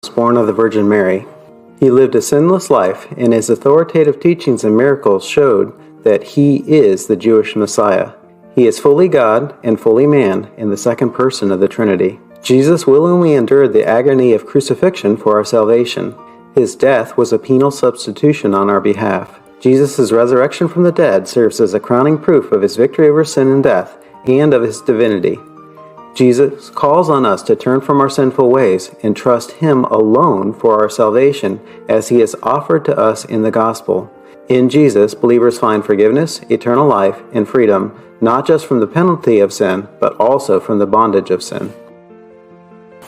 born of the Virgin Mary. He lived a sinless life, and his authoritative teachings and miracles showed that he is the Jewish Messiah. He is fully God and fully man in the second person of the Trinity. Jesus willingly endured the agony of crucifixion for our salvation. His death was a penal substitution on our behalf. Jesus' resurrection from the dead serves as a crowning proof of his victory over sin and death, and of his divinity. Jesus calls on us to turn from our sinful ways and trust him alone for our salvation, as he has offered to us in the gospel. In Jesus, believers find forgiveness, eternal life, and freedom, not just from the penalty of sin, but also from the bondage of sin.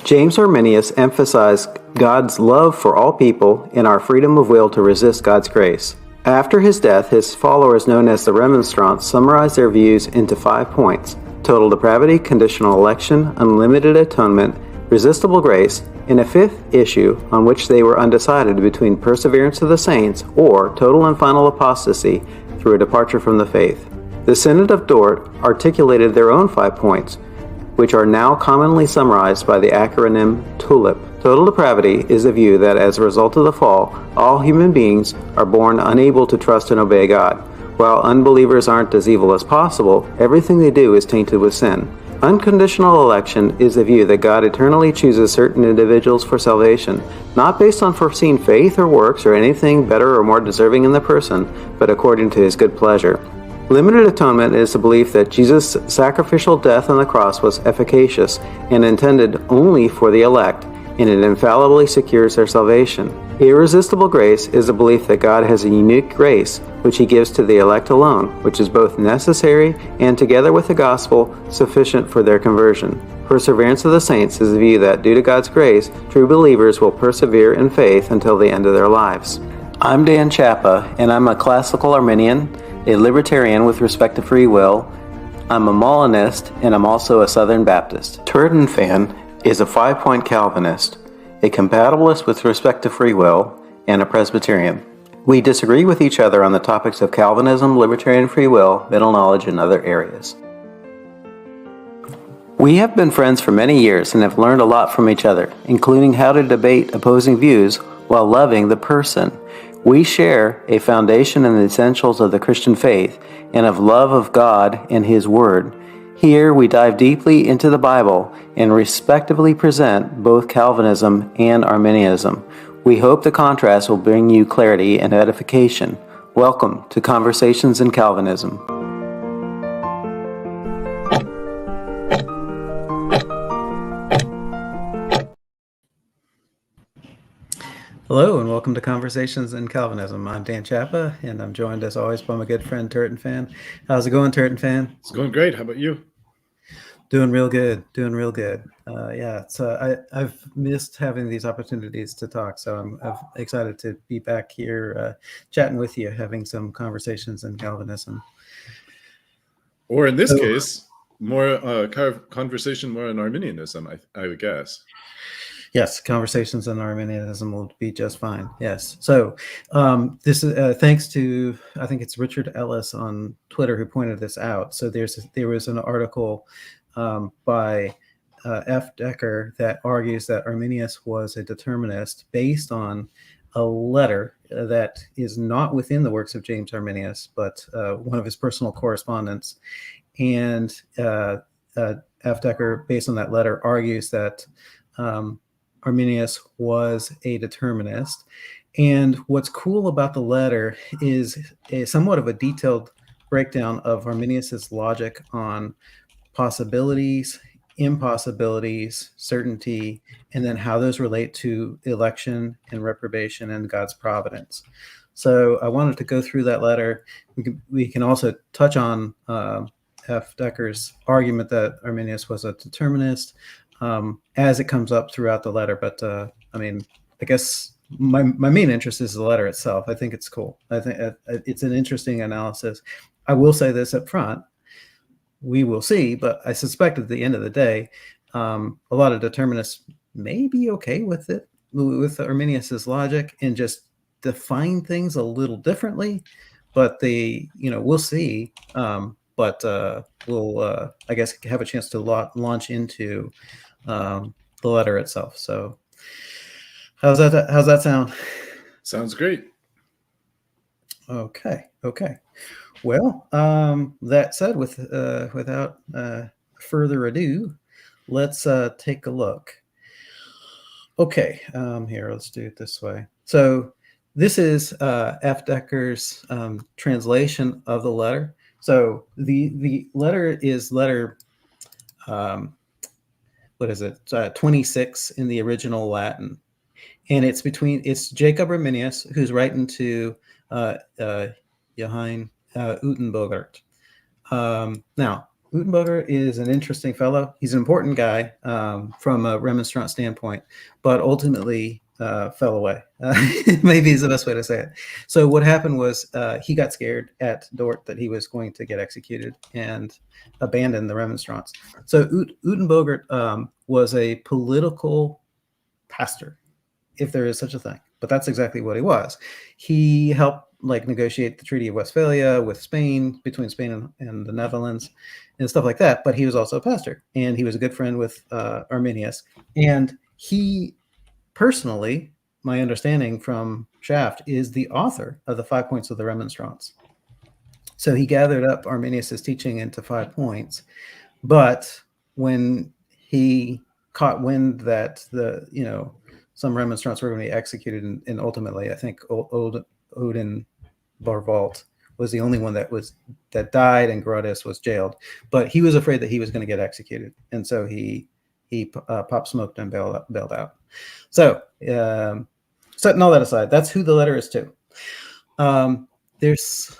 James Arminius emphasized God's love for all people and our freedom of will to resist God's grace. After his death, his followers, known as the Remonstrants, summarized their views into 5 points: total depravity, conditional election, unlimited atonement, resistible grace, and a 5th issue on which they were undecided between perseverance of the saints or total and final apostasy through a departure from the faith. The Synod of Dort articulated their own 5 points, which are now commonly summarized by the acronym TULIP. Total depravity is the view that as a result of the fall, all human beings are born unable to trust and obey God. While unbelievers aren't as evil as possible, everything they do is tainted with sin. Unconditional election is the view that God eternally chooses certain individuals for salvation, not based on foreseen faith or works or anything better or more deserving in the person, but according to his good pleasure. Limited atonement is the belief that Jesus' sacrificial death on the cross was efficacious and intended only for the elect, and it infallibly secures their salvation. Irresistible grace is the belief that God has a unique grace which he gives to the elect alone, which is both necessary and, together with the gospel, sufficient for their conversion. Perseverance of the saints is the view that, due to God's grace, true believers will persevere in faith until the end of their lives. I'm Dan Chapa, and I'm a classical Arminian, a libertarian with respect to free will. I'm a Molinist, and I'm also a Southern Baptist. Turton Fan is a 5-point Calvinist, a compatibilist with respect to free will, and a Presbyterian. We disagree with each other on the topics of Calvinism, libertarian free will, middle knowledge, and other areas. We have been friends for many years and have learned a lot from each other, including how to debate opposing views while loving the person. We share a foundation in the essentials of the Christian faith and of love of God and his word. Here we dive deeply into the Bible and respectively present both Calvinism and Arminianism. We hope the contrast will bring you clarity and edification. Welcome to Conversations in Calvinism. Hello and welcome to Conversations in Calvinism. I'm Dan Chapa, and I'm joined as always by my good friend Turton Fan. How's it going, Turton Fan? It's going great. How about you? Doing real good. I've missed having these opportunities to talk, so I'm excited to be back here chatting with you, having some conversations in Calvinism. Or in this case, more conversation more in Arminianism, I would guess. Yes, conversations in Arminianism will be just fine. Yes. So this is thanks to, I think it's Richard Ellis on Twitter who pointed this out. So there was an article by F. Decker that argues that Arminius was a determinist based on a letter that is not within the works of James Arminius, but one of his personal correspondence. And F. Decker, based on that letter, argues that Arminius was a determinist. And what's cool about the letter is somewhat of a detailed breakdown of Arminius's logic on possibilities, impossibilities, certainty, and then how those relate to election and reprobation and God's providence. So I wanted to go through that letter. We can also touch on F. Decker's argument that Arminius was a determinist as it comes up throughout the letter. But I guess my main interest is the letter itself. I think it's cool. I think it's an interesting analysis. I will say this up front. We will see, but I suspect at the end of the day, a lot of determinists may be okay with it, with Arminius's logic, and just define things a little differently. But we'll see. But we'll, I guess, have a chance to launch into the letter itself. So How's that sound? Sounds great. Okay. Well, that said, without further ado, let's take a look. Okay, here, let's do it this way. So this is F. Decker's translation of the letter. So the letter is letter, what is it? 26 in the original Latin. And it's Jacob Arminius who's writing to Johann Utenbogart. Now, Utenbogart is an interesting fellow. He's an important guy from a Remonstrant standpoint, but ultimately fell away. Maybe is the best way to say it. So what happened was he got scared at Dort that he was going to get executed and abandoned the Remonstrants. So Utenbogart was a political pastor, if there is such a thing, but that's exactly what he was. He helped negotiate the Treaty of Westphalia with Spain, between Spain and the Netherlands and stuff like that. But he was also a pastor, and he was a good friend with Arminius. And he personally, my understanding from Shaft, is the author of the 5 points of the Remonstrance. So he gathered up Arminius's teaching into 5 points. But when he caught wind that some Remonstrants were going to be executed, and ultimately, I think Odin Barvalt was the only one that died, and Grotus was jailed. But he was afraid that he was going to get executed, and so he pop smoked and bailed out. So, setting all that aside, that's who the letter is to. There's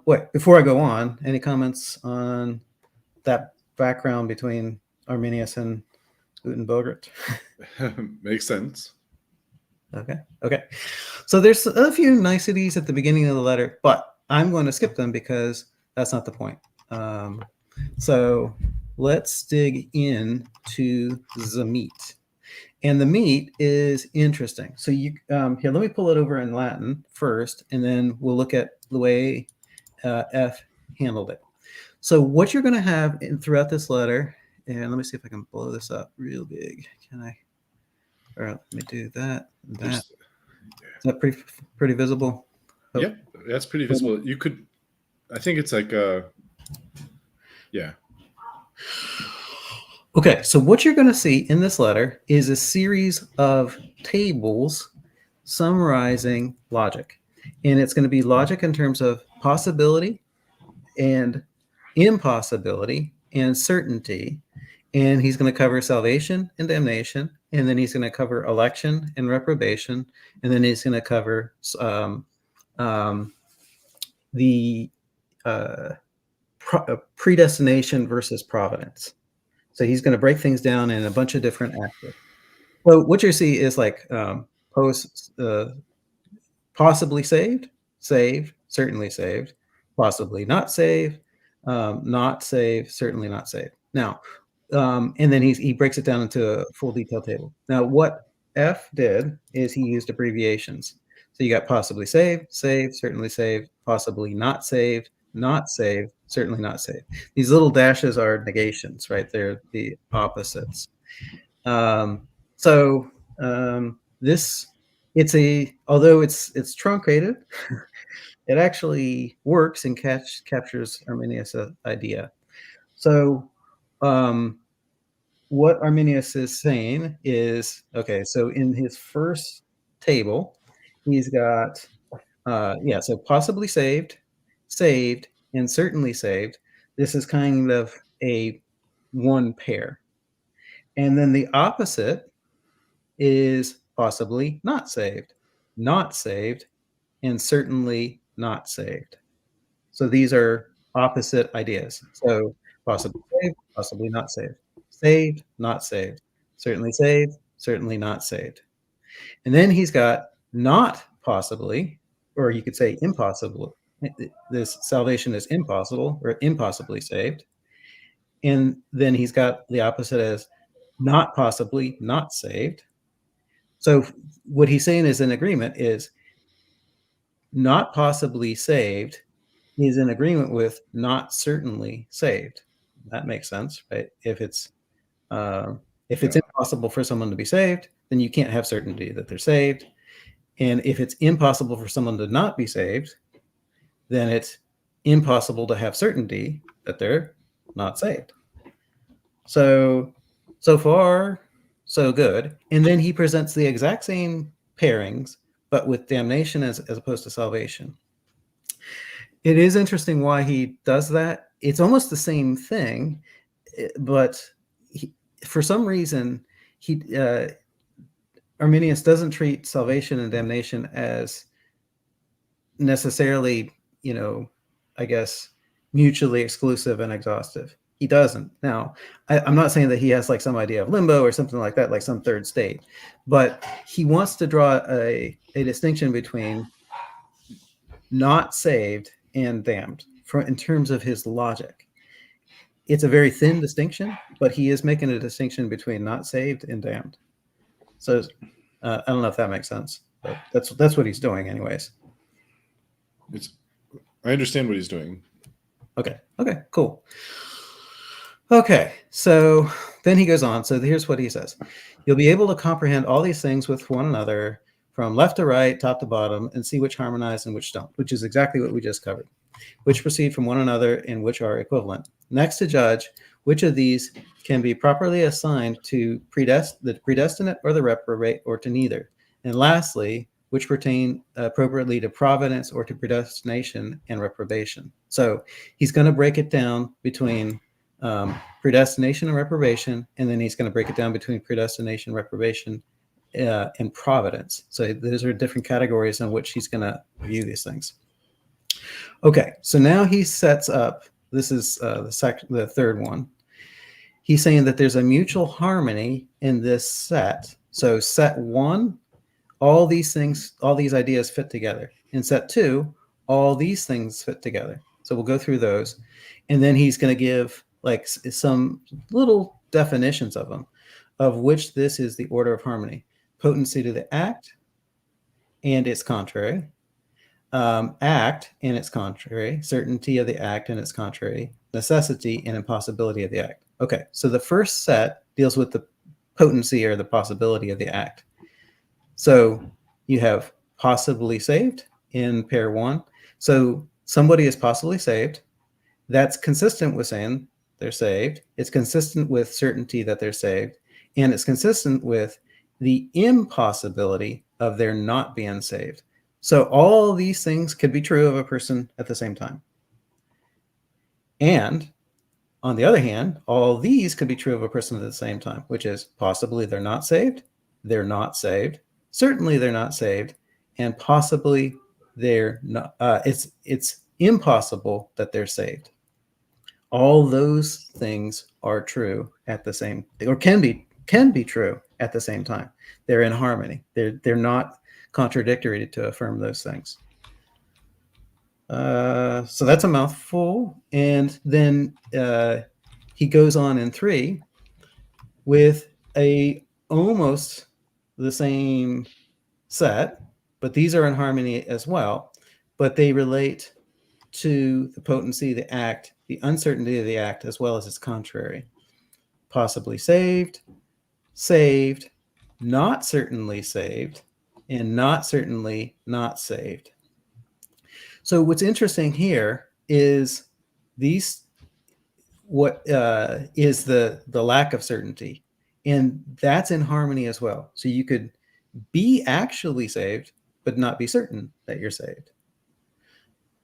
wait, before I go on, any comments on that background between Arminius and Utenbogart? Makes sense. Okay. So there's a few niceties at the beginning of the letter, but I'm going to skip them because that's not the point. So let's dig into the meat. And the meat is interesting. So here, let me pull it over in Latin first, and then we'll look at the way F handled it. So what you're going to have throughout this letter, and let me see if I can blow this up real big. Can I? All right, let me do that. Is that pretty visible? Oh. Yep, that's pretty visible. You could, I think it's like, yeah. Okay, so what you're going to see in this letter is a series of tables summarizing logic. And it's going to be logic in terms of possibility and impossibility and certainty. And he's going to cover salvation and damnation. And then he's going to cover election and reprobation. And then he's going to cover the predestination versus providence. So he's going to break things down in a bunch of different aspects. So what you see is possibly saved, certainly saved, possibly not saved, certainly not saved. Now, and then he breaks it down into a full detail table. Now, what F did is he used abbreviations. So you got possibly saved, certainly saved, possibly not saved, certainly not saved. These little dashes are negations, right? They're the opposites. Although it's truncated, it actually works and captures Arminius' idea. So what Arminius is saying is, okay, so in his first table, he's got, so possibly saved, and certainly saved. This is kind of a one pair. And then the opposite is possibly not saved, and certainly not saved. So these are opposite ideas. So possibly saved, possibly not saved, not saved, certainly not saved. And then he's got not possibly, or you could say impossible. This salvation is impossible or impossibly saved. And then he's got the opposite as not possibly not saved. So what he's saying is in agreement is not possibly saved is in agreement with not certainly saved. That makes sense, right? If it's impossible for someone to be saved, then you can't have certainty that they're saved. And if it's impossible for someone to not be saved, then it's impossible to have certainty that they're not saved. So far, so good. And then he presents the exact same pairings, but with damnation as opposed to salvation. It is interesting why he does that. It's almost the same thing, but for some reason, Arminius doesn't treat salvation and damnation as necessarily, I guess, mutually exclusive and exhaustive. He doesn't. Now, I'm not saying that he has like some idea of limbo or something like that, like some third state, but he wants to draw a distinction between not saved and damned in terms of his logic. It's a very thin distinction, but he is making a distinction between not saved and damned. So I don't know if that makes sense, but that's what he's doing anyways. I understand what he's doing. Okay, cool. Okay, so then he goes on. So here's what he says. You'll be able to comprehend all these things with one another from left to right, top to bottom, and see which harmonize and which don't, which is exactly what we just covered, which proceed from one another and which are equivalent. Next, to judge which of these can be properly assigned to the predestinate or the reprobate, or to neither. And lastly, which pertain appropriately to providence or to predestination and reprobation. So he's going to break it down between predestination and reprobation, and then he's going to break it down between predestination, reprobation, and providence. So those are different categories in which he's going to view these things. Okay, so now he sets up, this is the third one. He's saying that there's a mutual harmony in this set. So set 1, all these things, all these ideas fit together. In set 2, all these things fit together. So we'll go through those. And then he's going to give like some little definitions of them, of which this is the order of harmony. Potency to the act and its contrary. Act and its contrary. Certainty of the act and its contrary. Necessity and impossibility of the act. Okay, so the first set deals with the potency or the possibility of the act. So you have possibly saved in pair 1. So somebody is possibly saved. That's consistent with saying they're saved. It's consistent with certainty that they're saved. And it's consistent with the impossibility of their not being saved. So all these things could be true of a person at the same time. And on the other hand, all these could be true of a person at the same time, which is possibly they're not saved, certainly they're not saved, and possibly they're not. It's impossible that they're saved. All those things are true at the same, or can be true at the same time. They're in harmony. They're not contradictory to affirm those things. So that's a mouthful. And then he goes on in 3 with almost the same set, but these are in harmony as well, but they relate to the potency, the act, the uncertainty of the act, as well as its contrary. Possibly saved, not certainly saved, and not certainly not saved. So what's interesting here is what is the lack of certainty, and that's in harmony as well. So you could be actually saved, but not be certain that you're saved.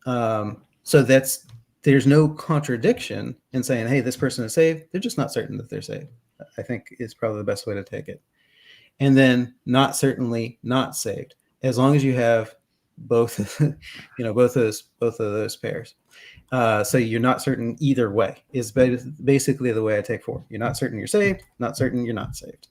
So there's no contradiction in saying, hey, this person is saved. They're just not certain that they're saved. I think is probably the best way to take it. And then not certainly not saved, as long as you have both, both of those pairs. So you're not certain either way is basically the way I take 4. You're not certain you're saved, not certain you're not saved.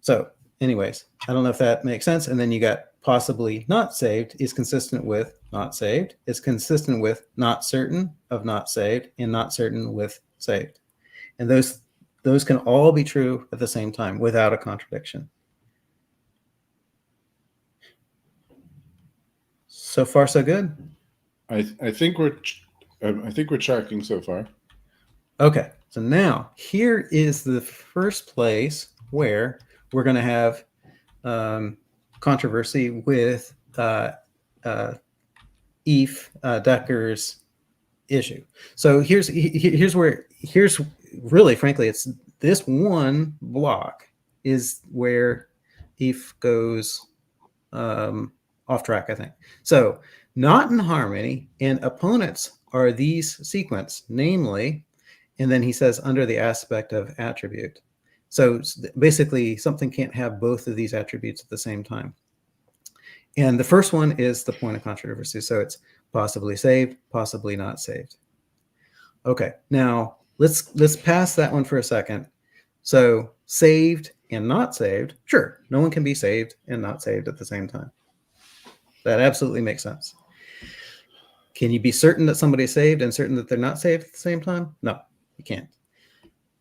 So anyways, I don't know if that makes sense. And then you got possibly not saved is consistent with not saved. It's consistent with not certain of not saved and not certain with saved. And those can all be true at the same time without a contradiction. So far, so good. I think we're tracking so far. Okay, So now here is the first place where we're going to have controversy with Eve Decker's issue. So here's really, frankly, it's this one block is where Eve goes off track, I think. So not in harmony, and opponents are these sequence, namely, and then he says under the aspect of attribute. So basically, something can't have both of these attributes at the same time. And the first one is the point of controversy. So it's possibly saved, possibly not saved. Okay, now let's pass that one for a second. So saved and not saved, sure, no one can be saved and not saved at the same time. That absolutely makes sense. Can you be certain that somebody's saved and certain that they're not saved at the same time? No, you can't.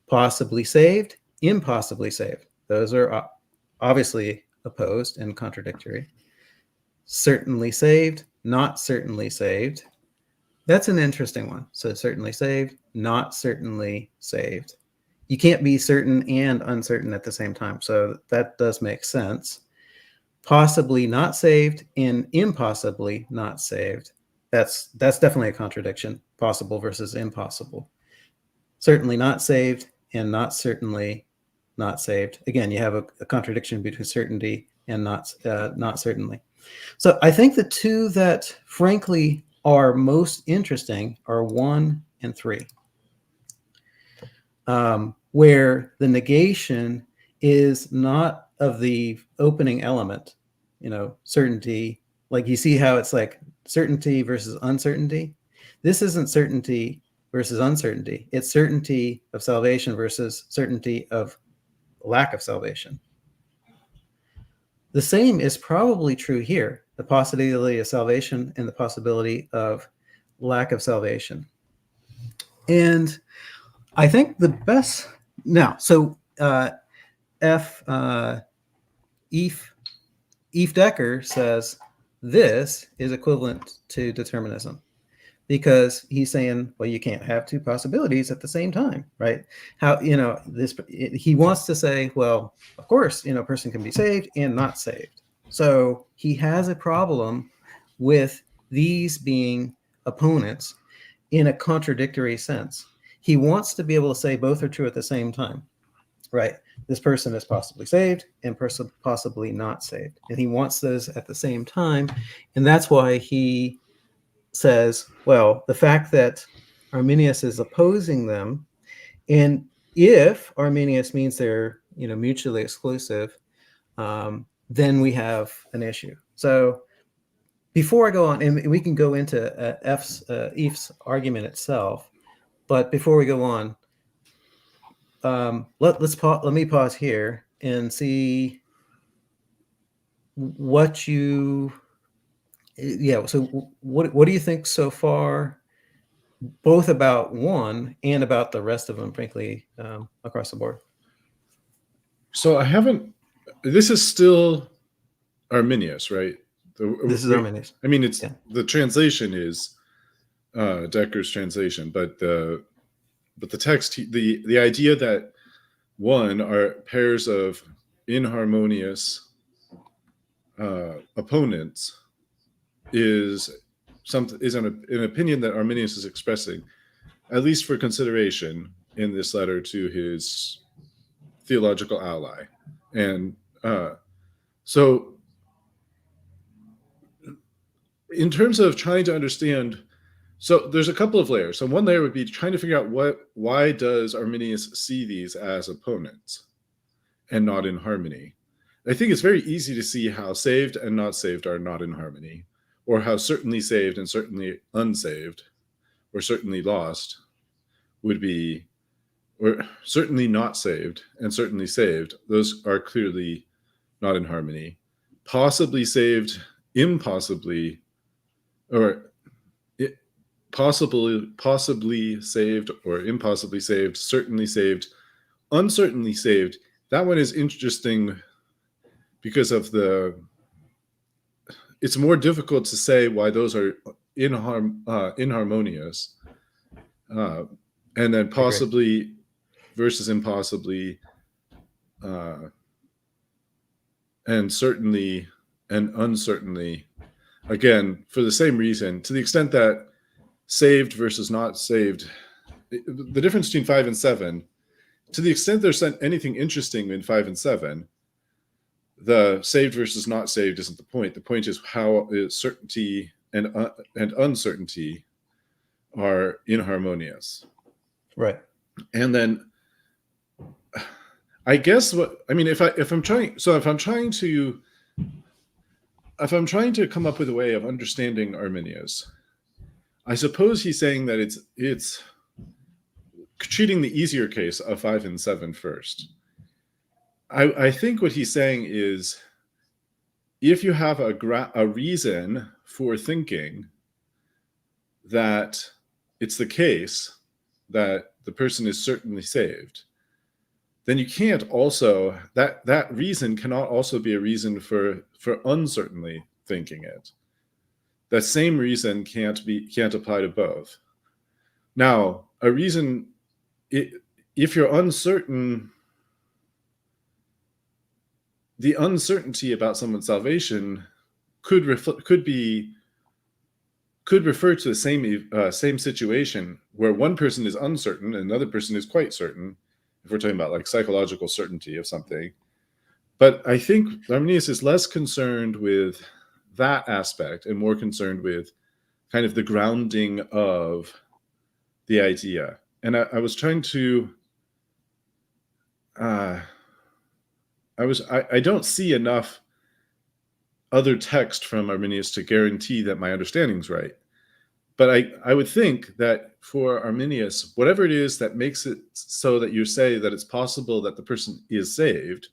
Possibly saved, impossibly saved. Those are obviously opposed and contradictory. Certainly saved, not certainly saved. That's an interesting one. So certainly saved, not certainly saved. You can't be certain and uncertain at the same time. So that does make sense. Possibly not saved and impossibly not saved. That's definitely a contradiction. Possible versus impossible. Certainly not saved and not certainly not saved. Again, you have a contradiction between certainty and not certainly. So I think the two that frankly are most interesting are 1 and 3, where the negation is not of the opening element, certainty. Like you see how it's like certainty versus uncertainty. This isn't certainty versus uncertainty. It's certainty of salvation versus certainty of lack of salvation. The same is probably true here, the possibility of salvation and the possibility of lack of salvation. And I think the best now, so Eve Decker says this is equivalent to determinism, because he's saying, well, you can't have two possibilities at the same time, right? How, he wants to say, well, of course, a person can be saved and not saved. So he has a problem with these being opponents in a contradictory sense. He wants to be able to say both are true at the same time, right? This person is possibly saved and possibly not saved. And he wants those at the same time. And that's why he says, well, the fact that Arminius is opposing them, and if Arminius means they're mutually exclusive, then we have an issue. So before I go on, and we can go into Eve's argument itself, but before we go on, let me pause here and see what you. Yeah. So what do you think so far, both about one and about the rest of them, frankly, across the board? So this is still Arminius, right? This is Arminius. I mean, the translation is Decker's translation, but the text, the idea that one are pairs of inharmonious opponents is an opinion that Arminius is expressing, at least for consideration in this letter to his theological ally. And so in terms of trying to understand, so there's a couple of layers. So one layer would be trying to figure out why does Arminius see these as opponents and not in harmony? I think it's very easy to see how saved and not saved are not in harmony, or how certainly saved and certainly unsaved, or certainly lost would be, or certainly not saved and certainly saved. Those are clearly not in harmony. Possibly saved, impossibly, or possibly saved or impossibly saved, certainly saved, uncertainly saved. That one is interesting because of it's more difficult to say why those are inharmonious. And then possibly versus impossibly, and certainly and uncertainly, again, for the same reason, to the extent that saved versus not saved, the difference between 5 and 7, to the extent there's anything interesting in 5 and 7, the saved versus not saved isn't the point. The point is how certainty and uncertainty are inharmonious. Right. And then I guess if I'm trying to come up with a way of understanding Arminius, I suppose he's saying that it's treating the easier case of 5 and 7 first. I think what he's saying is, if you have a reason for thinking that it's the case that the person is certainly saved, then you can't also, that reason cannot also be a reason for uncertainly thinking it. That same reason can't apply to both. Now, a reason, if you're uncertain, the uncertainty about someone's salvation could refer to the same situation where one person is uncertain and another person is quite certain, if we're talking about like psychological certainty of something. But I think Arminius is less concerned with that aspect and more concerned with kind of the grounding of the idea. And I was trying to, I don't see enough other text from Arminius to guarantee that my understanding's right. But I would think that for Arminius, whatever it is that makes it so that you say that it's possible that the person is saved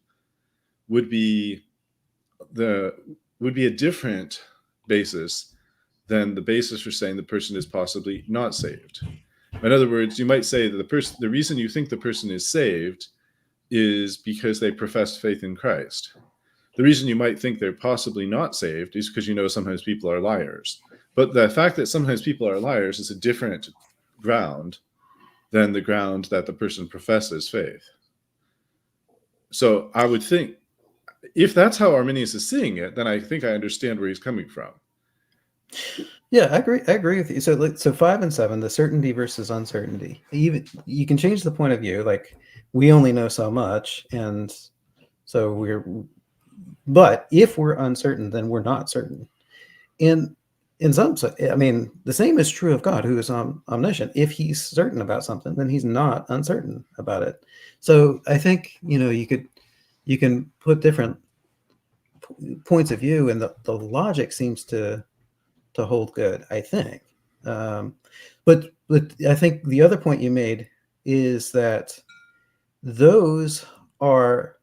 would be a different basis than the basis for saying the person is possibly not saved. In other words, you might say that the reason you think the person is saved is because they profess faith in Christ. The reason you might think they're possibly not saved is because sometimes people are liars. But the fact that sometimes people are liars is a different ground than the ground that the person professes faith. So I would think, if that's how Arminius is seeing it, then I think I understand where he's coming from. Yeah, I agree with you. So 5 and 7, the certainty versus uncertainty. Even you can change the point of view. Like, we only know so much, and so but if we're uncertain, then we're not certain. In some, I mean, the same is true of God, who is omniscient. If he's certain about something, then he's not uncertain about it. So I think you can put different points of view, and the logic seems to hold good, I think. But I think the other point you made is that those are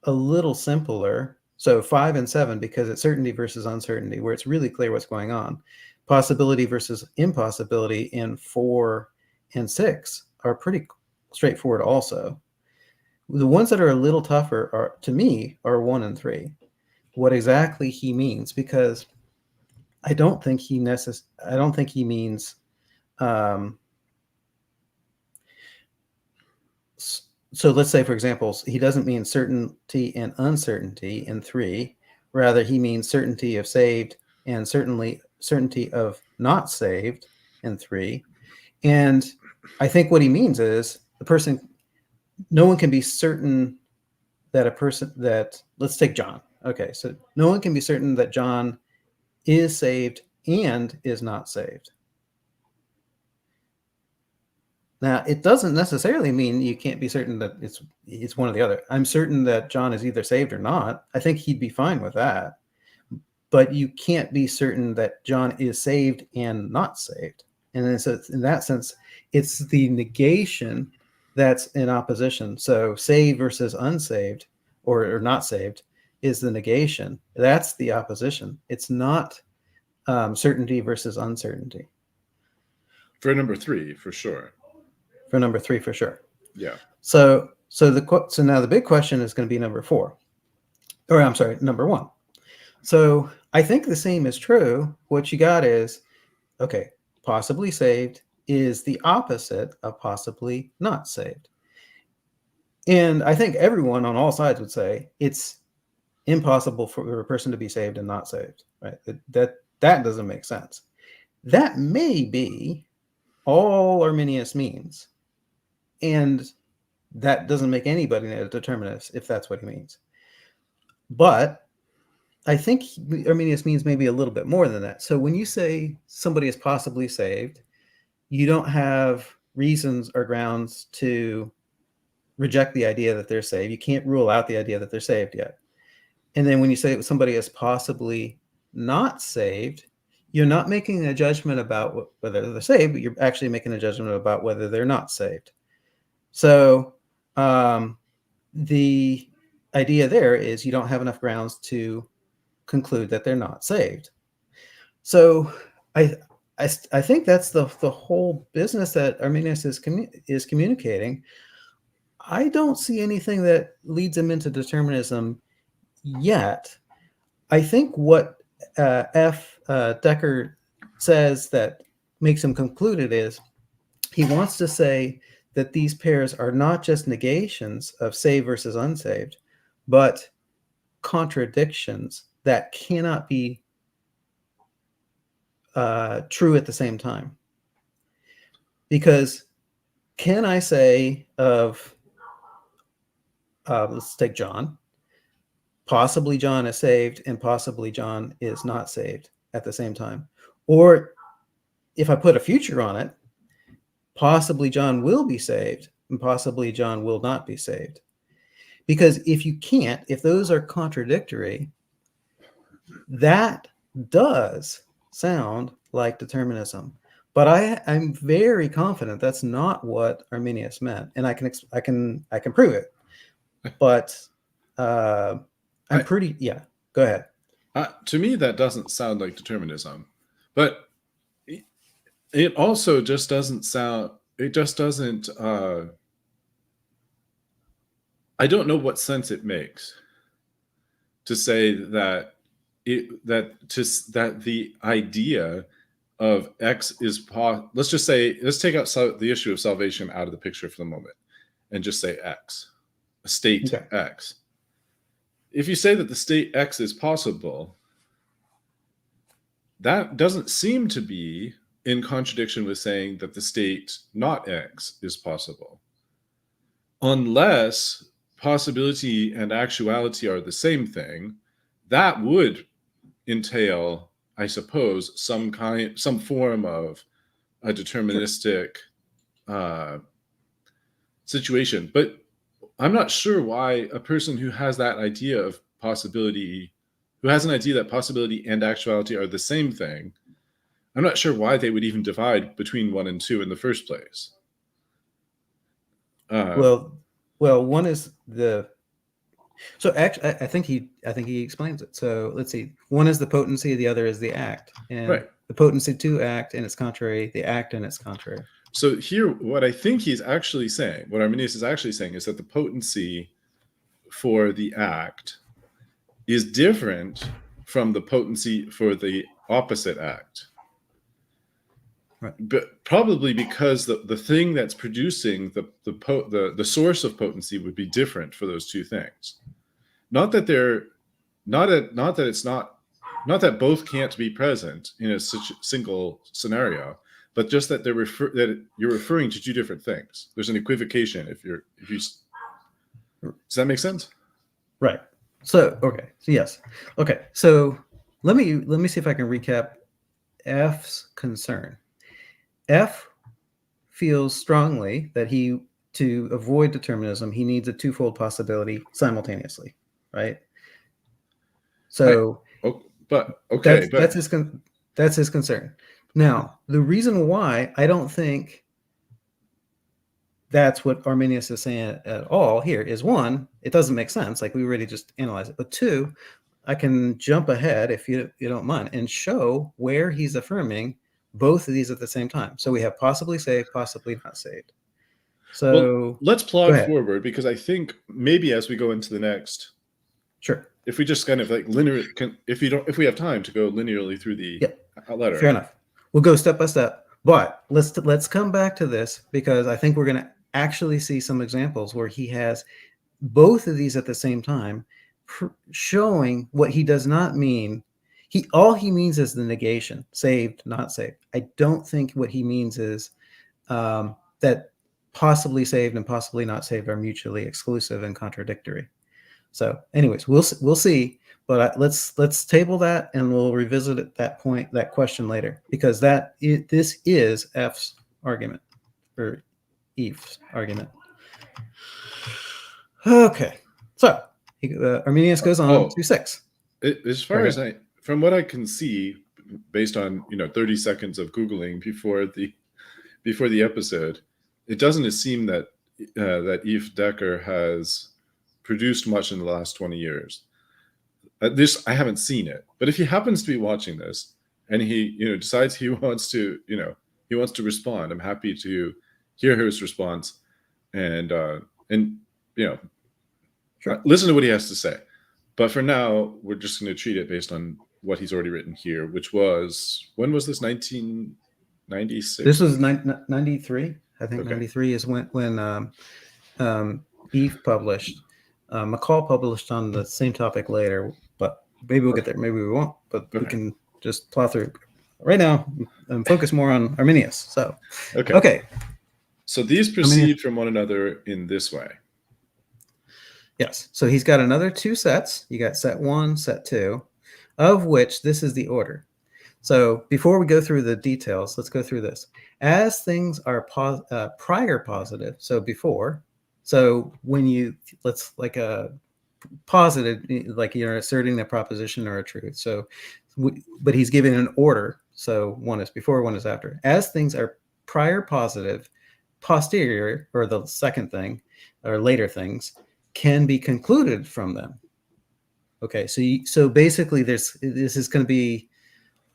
a little simpler. So 5 and 7, because it's certainty versus uncertainty, where it's really clear what's going on. Possibility versus impossibility in 4 and 6 are pretty straightforward also. The ones that are a little tougher to me are 1 and 3. What exactly he means, because I don't think he means so let's say, for example, he doesn't mean certainty and uncertainty in 3. Rather, he means certainty of saved and certainty of not saved in 3. And I think what he means is no one can be certain that let's take John. Okay, so no one can be certain that John is saved and is not saved. Now, it doesn't necessarily mean you can't be certain that it's one or the other. I'm certain that John is either saved or not. I think he'd be fine with that. But you can't be certain that John is saved and not saved. And so in that sense, it's the negation that's in opposition. So saved versus unsaved or not saved is the negation. That's the opposition. It's not certainty versus uncertainty. For number 3, for sure. For number 3, for sure. Yeah. So now the big question is going to be number 4. Or I'm sorry, number 1. So I think the same is true. What you got is, okay, possibly saved is the opposite of possibly not saved. And I think everyone on all sides would say it's impossible for a person to be saved and not saved, right? That doesn't make sense. That may be all Arminius means. And that doesn't make anybody a determinist if that's what he means. But I think Arminius means maybe a little bit more than that. So when you say somebody is possibly saved, you don't have reasons or grounds to reject the idea that they're saved. You can't rule out the idea that they're saved yet. And then when you say somebody is possibly not saved, you're not making a judgment about whether they're saved, but you're actually making a judgment about whether they're not saved. So the idea there is you don't have enough grounds to conclude that they're not saved. So I think that's the whole business that Arminius is communicating. I don't see anything that leads him into determinism yet. I think what Decker says that makes him conclude it is he wants to say that these pairs are not just negations of saved versus unsaved, but contradictions that cannot be true at the same time. Because can I say of, let's take John, possibly John is saved and possibly John is not saved at the same time? Or if I put a future on it, possibly John will be saved and possibly John will not be saved. Because if you can't, if those are contradictory, that does sound like determinism. But I'm very confident that's not what Arminius meant, and I can prove it. But Go ahead. To me, that doesn't sound like determinism, but it also just doesn't sound. It just doesn't. I don't know what sense it makes to say that that the idea of X is let's just say, let's take out the issue of salvation out of the picture for the moment and just say X, a state X. If you say that the state X is possible, that doesn't seem to be in contradiction with saying that the state not X is possible. Unless possibility and actuality are the same thing, that would entail, I suppose, some form of a deterministic situation. But I'm not sure why a person who has that idea of possibility, who has an idea that possibility and actuality are the same thing, I'm not sure why they would even divide between 1 and 2 in the first place. Well, one is the. So actually, I think he explains it. So let's see. One is the potency, the other is the act, and right. The potency to act and its contrary, the act and its contrary. So here, what I think he's actually saying, what Arminius is actually saying, is that the potency for the act is different from the potency for the opposite act. Right. But probably because the thing that's producing the source of potency would be different for those two things. Not that that both can't be present in a single scenario, but just that that you're referring to two different things. There's an equivocation if you. Does that make sense? Right. So okay. So yes. Okay. So let me see if I can recap F's concern. F feels strongly that to avoid determinism, he needs a twofold possibility simultaneously, right? So, that's his concern. Now, the reason why I don't think that's what Arminius is saying at all here is, one, it doesn't make sense. Like, we already just analyzed it. But two, I can jump ahead, if you don't mind, and show where he's affirming both of these at the same time. So we have possibly saved, possibly not saved. So let's plod forward, because I think maybe as we go into the next, sure, if we just kind of like if we have time to go linearly through the letter. Fair enough. We'll go step by step, but let's come back to this, because I think we're going to actually see some examples where he has both of these at the same time, showing what he does not mean. All he means is the negation, saved, not saved. I don't think what he means is that possibly saved and possibly not saved are mutually exclusive and contradictory. So, anyways, we'll see. But let's table that, and we'll revisit that question later, because this is F's argument, or Eve's argument. Okay, so Arminius goes on to 6. As far as from what I can see, based on 30 seconds of Googling before the episode, it doesn't seem that Yves Decker has produced much in the last 20 years. I haven't seen it, but if he happens to be watching this and he decides he wants to respond, I'm happy to hear his response and Sure. Listen to what he has to say. But for now, we're just going to treat it based on what he's already written here, which was, when was this? 1996. This was 93. I think. Okay. 93 is when Eve published. McCall published on the same topic later, but maybe we'll get there. Maybe we won't, but we can just plow through right now and focus more on Arminius. So, okay. So these proceed from one another in this way. Yes. So he's got another 2 sets. You got set 1, set 2, of which this is the order. So before we go through the details, let's go through this. As things are prior positive, so before, so when let's like a positive, like you're asserting a proposition or a truth. So, but he's giving an order. So one is before, one is after. As things are prior positive, posterior, or the second thing, or later things, can be concluded from them. Okay, so basically, this is going to be,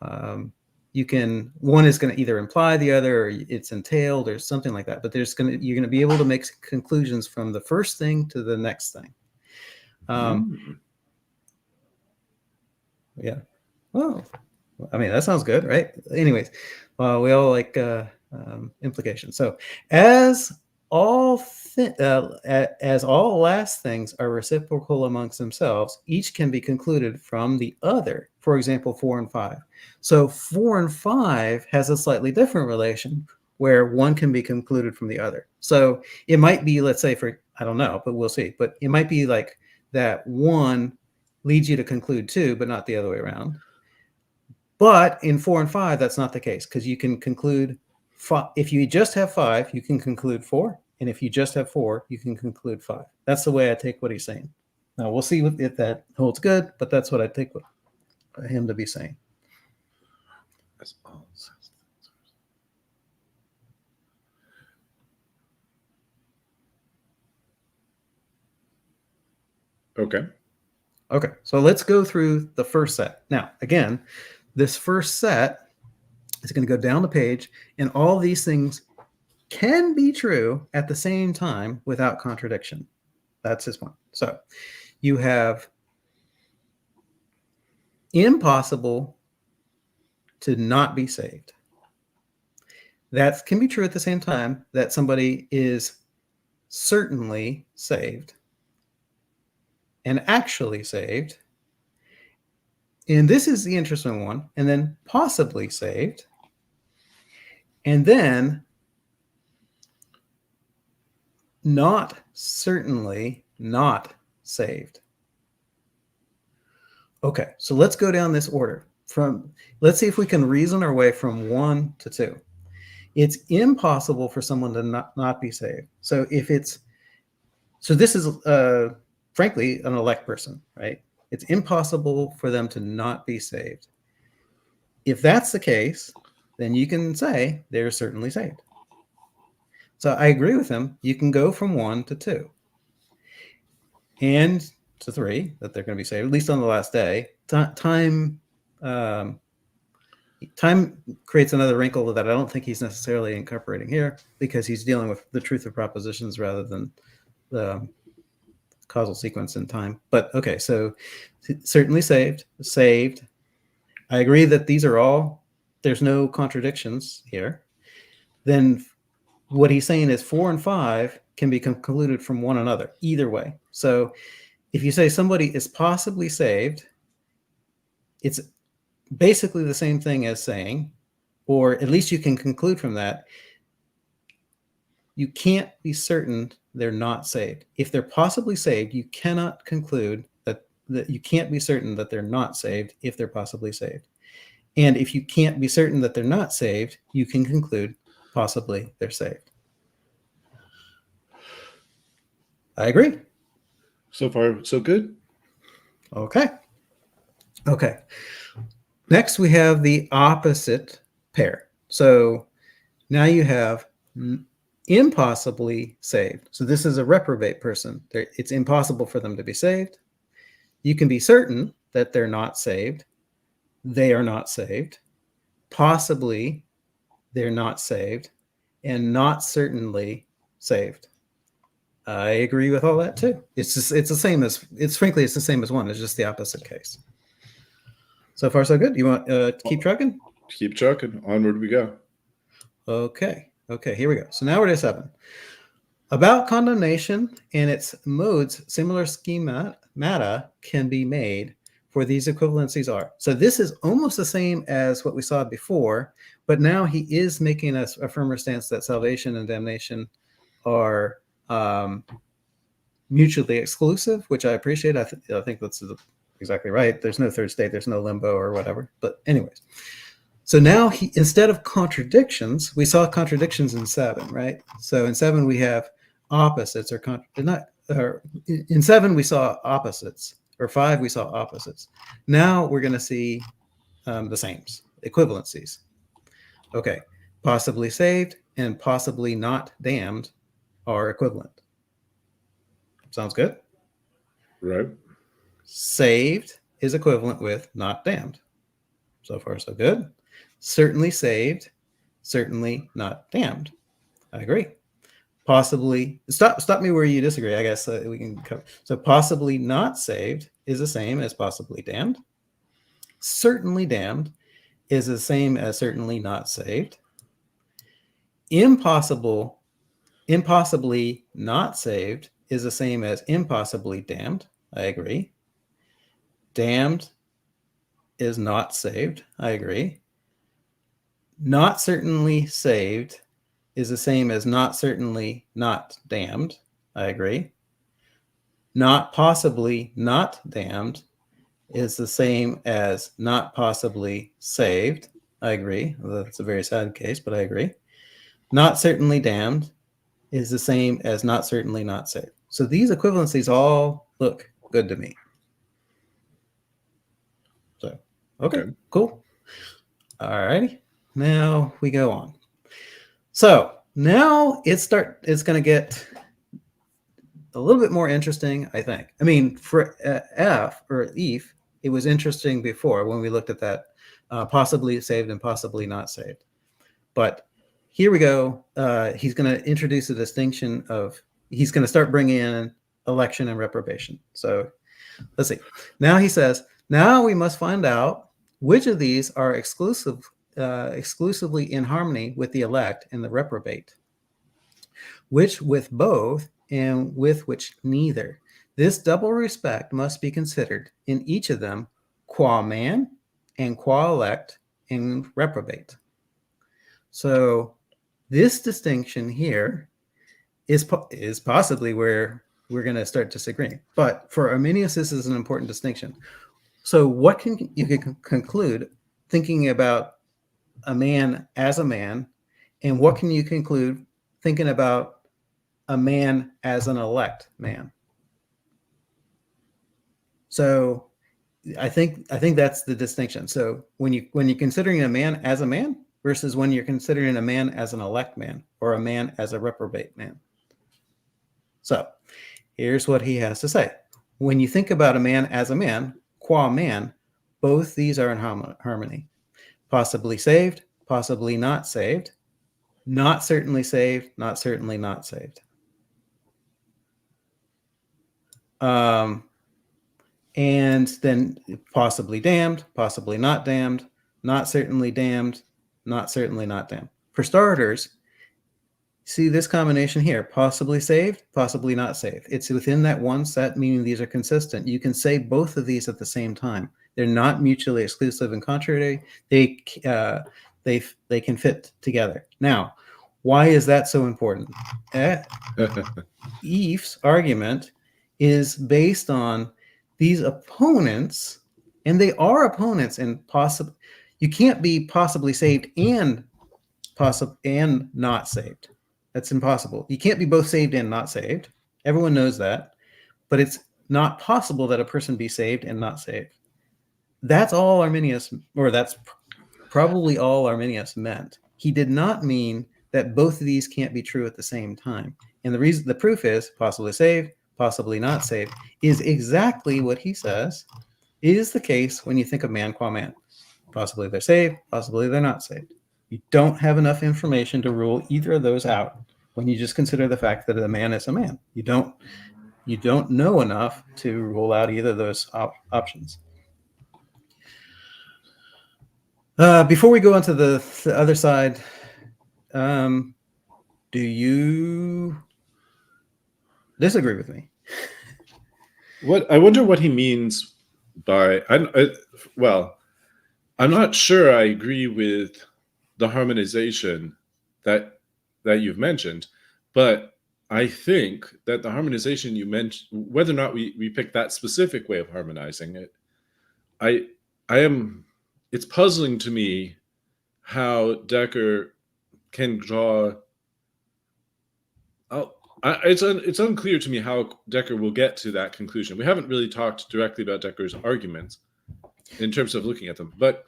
one is going to either imply the other, or it's entailed, or something like that. But you're going to be able to make conclusions from the first thing to the next thing. Yeah. Well, I mean, that sounds good, right? Anyways, we all like implications. So as all last things are reciprocal amongst themselves, each can be concluded from the other. For example, 4 and 5. So 4 and 5 has a slightly different relation where one can be concluded from the other. So it might be, let's say, I don't know, but we'll see. But it might be like that 1 leads you to conclude 2, but not the other way around. But in 4 and 5, that's not the case, because you can conclude 5. If you just have 5, you can conclude 4. And if you just have 4, you can conclude 5. That's the way I take what he's saying. Now, we'll see if that holds good, but that's what I take him to be saying. Okay. So let's go through the first set. Now, again, this first set is going to go down the page, and all these things can be true at the same time without contradiction. That's his point. So you have impossible to not be saved. That can be true at the same time that somebody is certainly saved and actually saved. And this is the interesting one. And then possibly saved. And then not certainly not saved. Okay, so let's go down this order. Let's see if we can reason our way from 1 to 2. It's impossible for someone to not be saved. So this is frankly an elect person, right? It's impossible for them to not be saved. If that's the case, then you can say they're certainly saved. So I agree with him. You can go from 1 to 2 and to 3 that they're going to be saved, at least on the last day. Time creates another wrinkle that I don't think he's necessarily incorporating here, because he's dealing with the truth of propositions rather than the causal sequence in time. But okay, so certainly saved. I agree that these are all, there's no contradictions here. Then what he's saying is 4 and 5 can be concluded from one another either way. So if you say somebody is possibly saved, it's basically the same thing as saying, or at least you can conclude from that, you can't be certain they're not saved. If they're possibly saved, you cannot conclude that you can't be certain that they're not saved if they're possibly saved. And if you can't be certain that they're not saved, you can conclude possibly they're saved. I agree. So far, so good. Okay. Next, we have the opposite pair. So now you have impossibly saved. So this is a reprobate person. It's impossible for them to be saved. You can be certain that they're not saved. They are not saved. Possibly they're not saved. And not certainly saved. I agree with all that too. It's the same as one. It's just the opposite case. So far, so good. You want to keep trucking? Keep trucking. Onward we go. Okay, here we go. So now we're to 7. About condemnation and its modes, similar schemata can be made, for these equivalencies are. So this is almost the same as what we saw before, but now he is making a firmer stance that salvation and damnation are mutually exclusive, which I appreciate. I think that's exactly right. There's no third state, there's no limbo or whatever. But anyways, so now instead of contradictions, we saw contradictions in 7, right? So in 7 we have opposites, in 7 we saw opposites, or 5 we saw opposites. Now we're going to see the sames, equivalencies. Okay, possibly saved and possibly not damned are equivalent. Sounds good? Right. Saved is equivalent with not damned. So far, so good. Certainly saved, certainly not damned. I agree. Possibly, stop me where you disagree. I guess we can cover. So possibly not saved is the same as possibly damned. Certainly damned is the same as certainly not saved. Impossibly not saved is the same as impossibly damned. I agree. Damned is not saved. I agree. Not certainly saved is the same as not certainly not damned. I agree. Not possibly not damned is the same as not possibly saved. I agree. Well, that's a very sad case, but I agree. Not certainly damned is the same as not certainly not saved. So these equivalencies all look good to me. So, okay. Cool. All righty. Now we go on. So now it's going to get a little bit more interesting, I think. I mean, for F or Eve, it was interesting before when we looked at that possibly saved and possibly not saved. But here we go. He's going to introduce a distinction of, he's going to start bringing in election and reprobation. So let's see. Now he says, now we must find out which of these are exclusively in harmony with the elect and the reprobate, which with both and with which neither. This double respect must be considered in each of them, qua man and qua elect and reprobate. So this distinction here is possibly where we're going to start disagreeing. But for Arminius, this is an important distinction. So what can you conclude thinking about a man as a man, and what can you conclude thinking about a man as an elect man? So I think that's the distinction. So when you're considering a man as a man versus when you're considering a man as an elect man or a man as a reprobate man. So here's what he has to say. When you think about a man as a man, qua man, both these are in harmony. Possibly saved, possibly not saved, not certainly saved, not certainly not saved. And then possibly damned, possibly not damned, not certainly damned, not certainly not damned. For starters, see this combination here, possibly saved, possibly not saved. It's within that one set, meaning these are consistent. You can say both of these at the same time. They're not mutually exclusive and contrary. They can fit together. Now, why is that so important? Eve's argument is based on these opponents, and they are opponents, and possible. You can't be possibly saved and not saved. That's impossible. You can't be both saved and not saved. Everyone knows that, but it's not possible that a person be saved and not saved. That's all Arminius, or that's probably all Arminius meant. He did not mean that both of these can't be true at the same time. And the proof is possibly saved, possibly not saved, is exactly what he says is the case when you think of man qua man. Possibly they're saved, possibly they're not saved. You don't have enough information to rule either of those out when you just consider the fact that a man is a man. You don't know enough to rule out either of those options. Before we go on to the other side, do you disagree with me? I wonder what he means by well, I'm not sure I agree with the harmonization that you've mentioned, but I think that the harmonization you mentioned, whether or not we pick that specific way of harmonizing it, it's puzzling to me how Decker can draw. It's unclear to me how Decker will get to that conclusion. We haven't really talked directly about Decker's arguments in terms of looking at them, but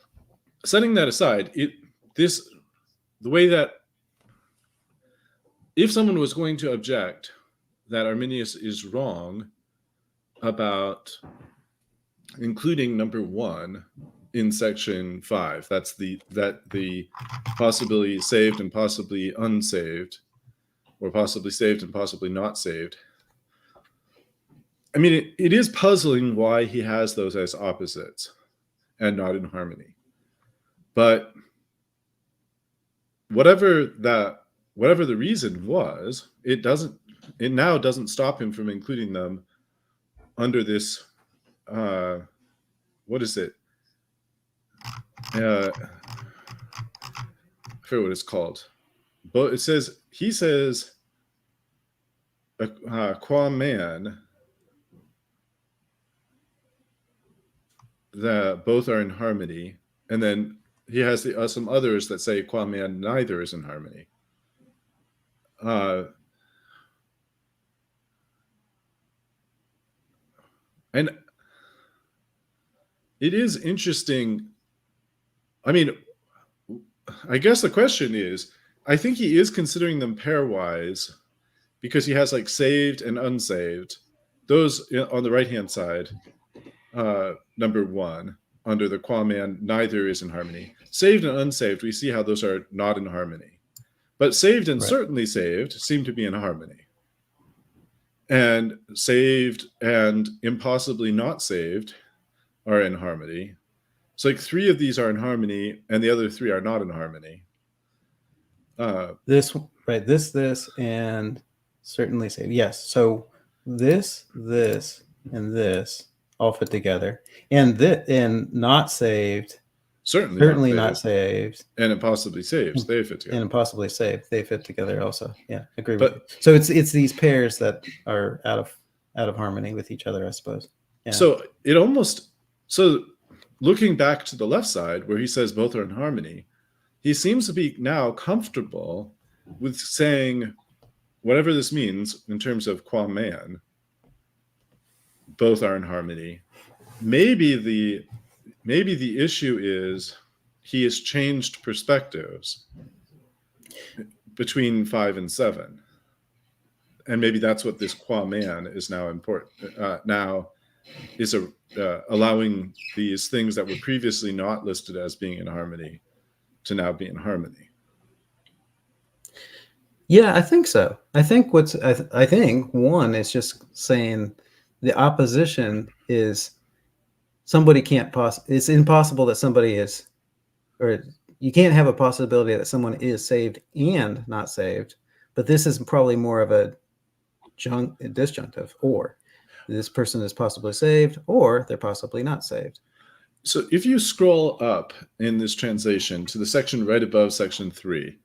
setting that aside, the way that if someone was going to object that Arminius is wrong about including number 1 in section 5, that the possibly saved and possibly unsaved, or possibly saved and possibly not saved. I mean, it is puzzling why he has those as opposites and not in harmony. But whatever the reason was, it now doesn't stop him from including them under this, what is it? I forget what it's called. But he says, qua man, that both are in harmony, and then he has some others that say qua man neither is in harmony. And it is interesting. I mean, I guess the question is, I think he is considering them pairwise because he has like saved and unsaved. Those on the right-hand side, number 1, under the qua man, neither is in harmony. Saved and unsaved, we see how those are not in harmony. But saved and certainly saved seem to be in harmony. And saved and impossibly not saved are in harmony. So like 3 of these are in harmony and the other 3 are not in harmony. This, and certainly saved. Yes. So this, and this all fit together. And not saved. Certainly not saved. And impossibly saved. They fit together. And impossibly saved. They fit together also. Yeah, agree with you. So it's these pairs that are out of harmony with each other, I suppose. Yeah. So looking back to the left side where he says both are in harmony, he seems to be now comfortable with saying whatever this means in terms of qua man, both are in harmony. Maybe the issue is he has changed perspectives between 5 and 7. And maybe that's what this qua man is now important. Now is allowing these things that were previously not listed as being in harmony to now be in harmony. Yeah, I think so. I think I think one is just saying the opposition is it's impossible that somebody is, or you can't have a possibility that someone is saved and not saved, But this is probably more of a disjunctive, or this person is possibly saved, or they're possibly not saved. So if you scroll up in this translation to the section right above section 3,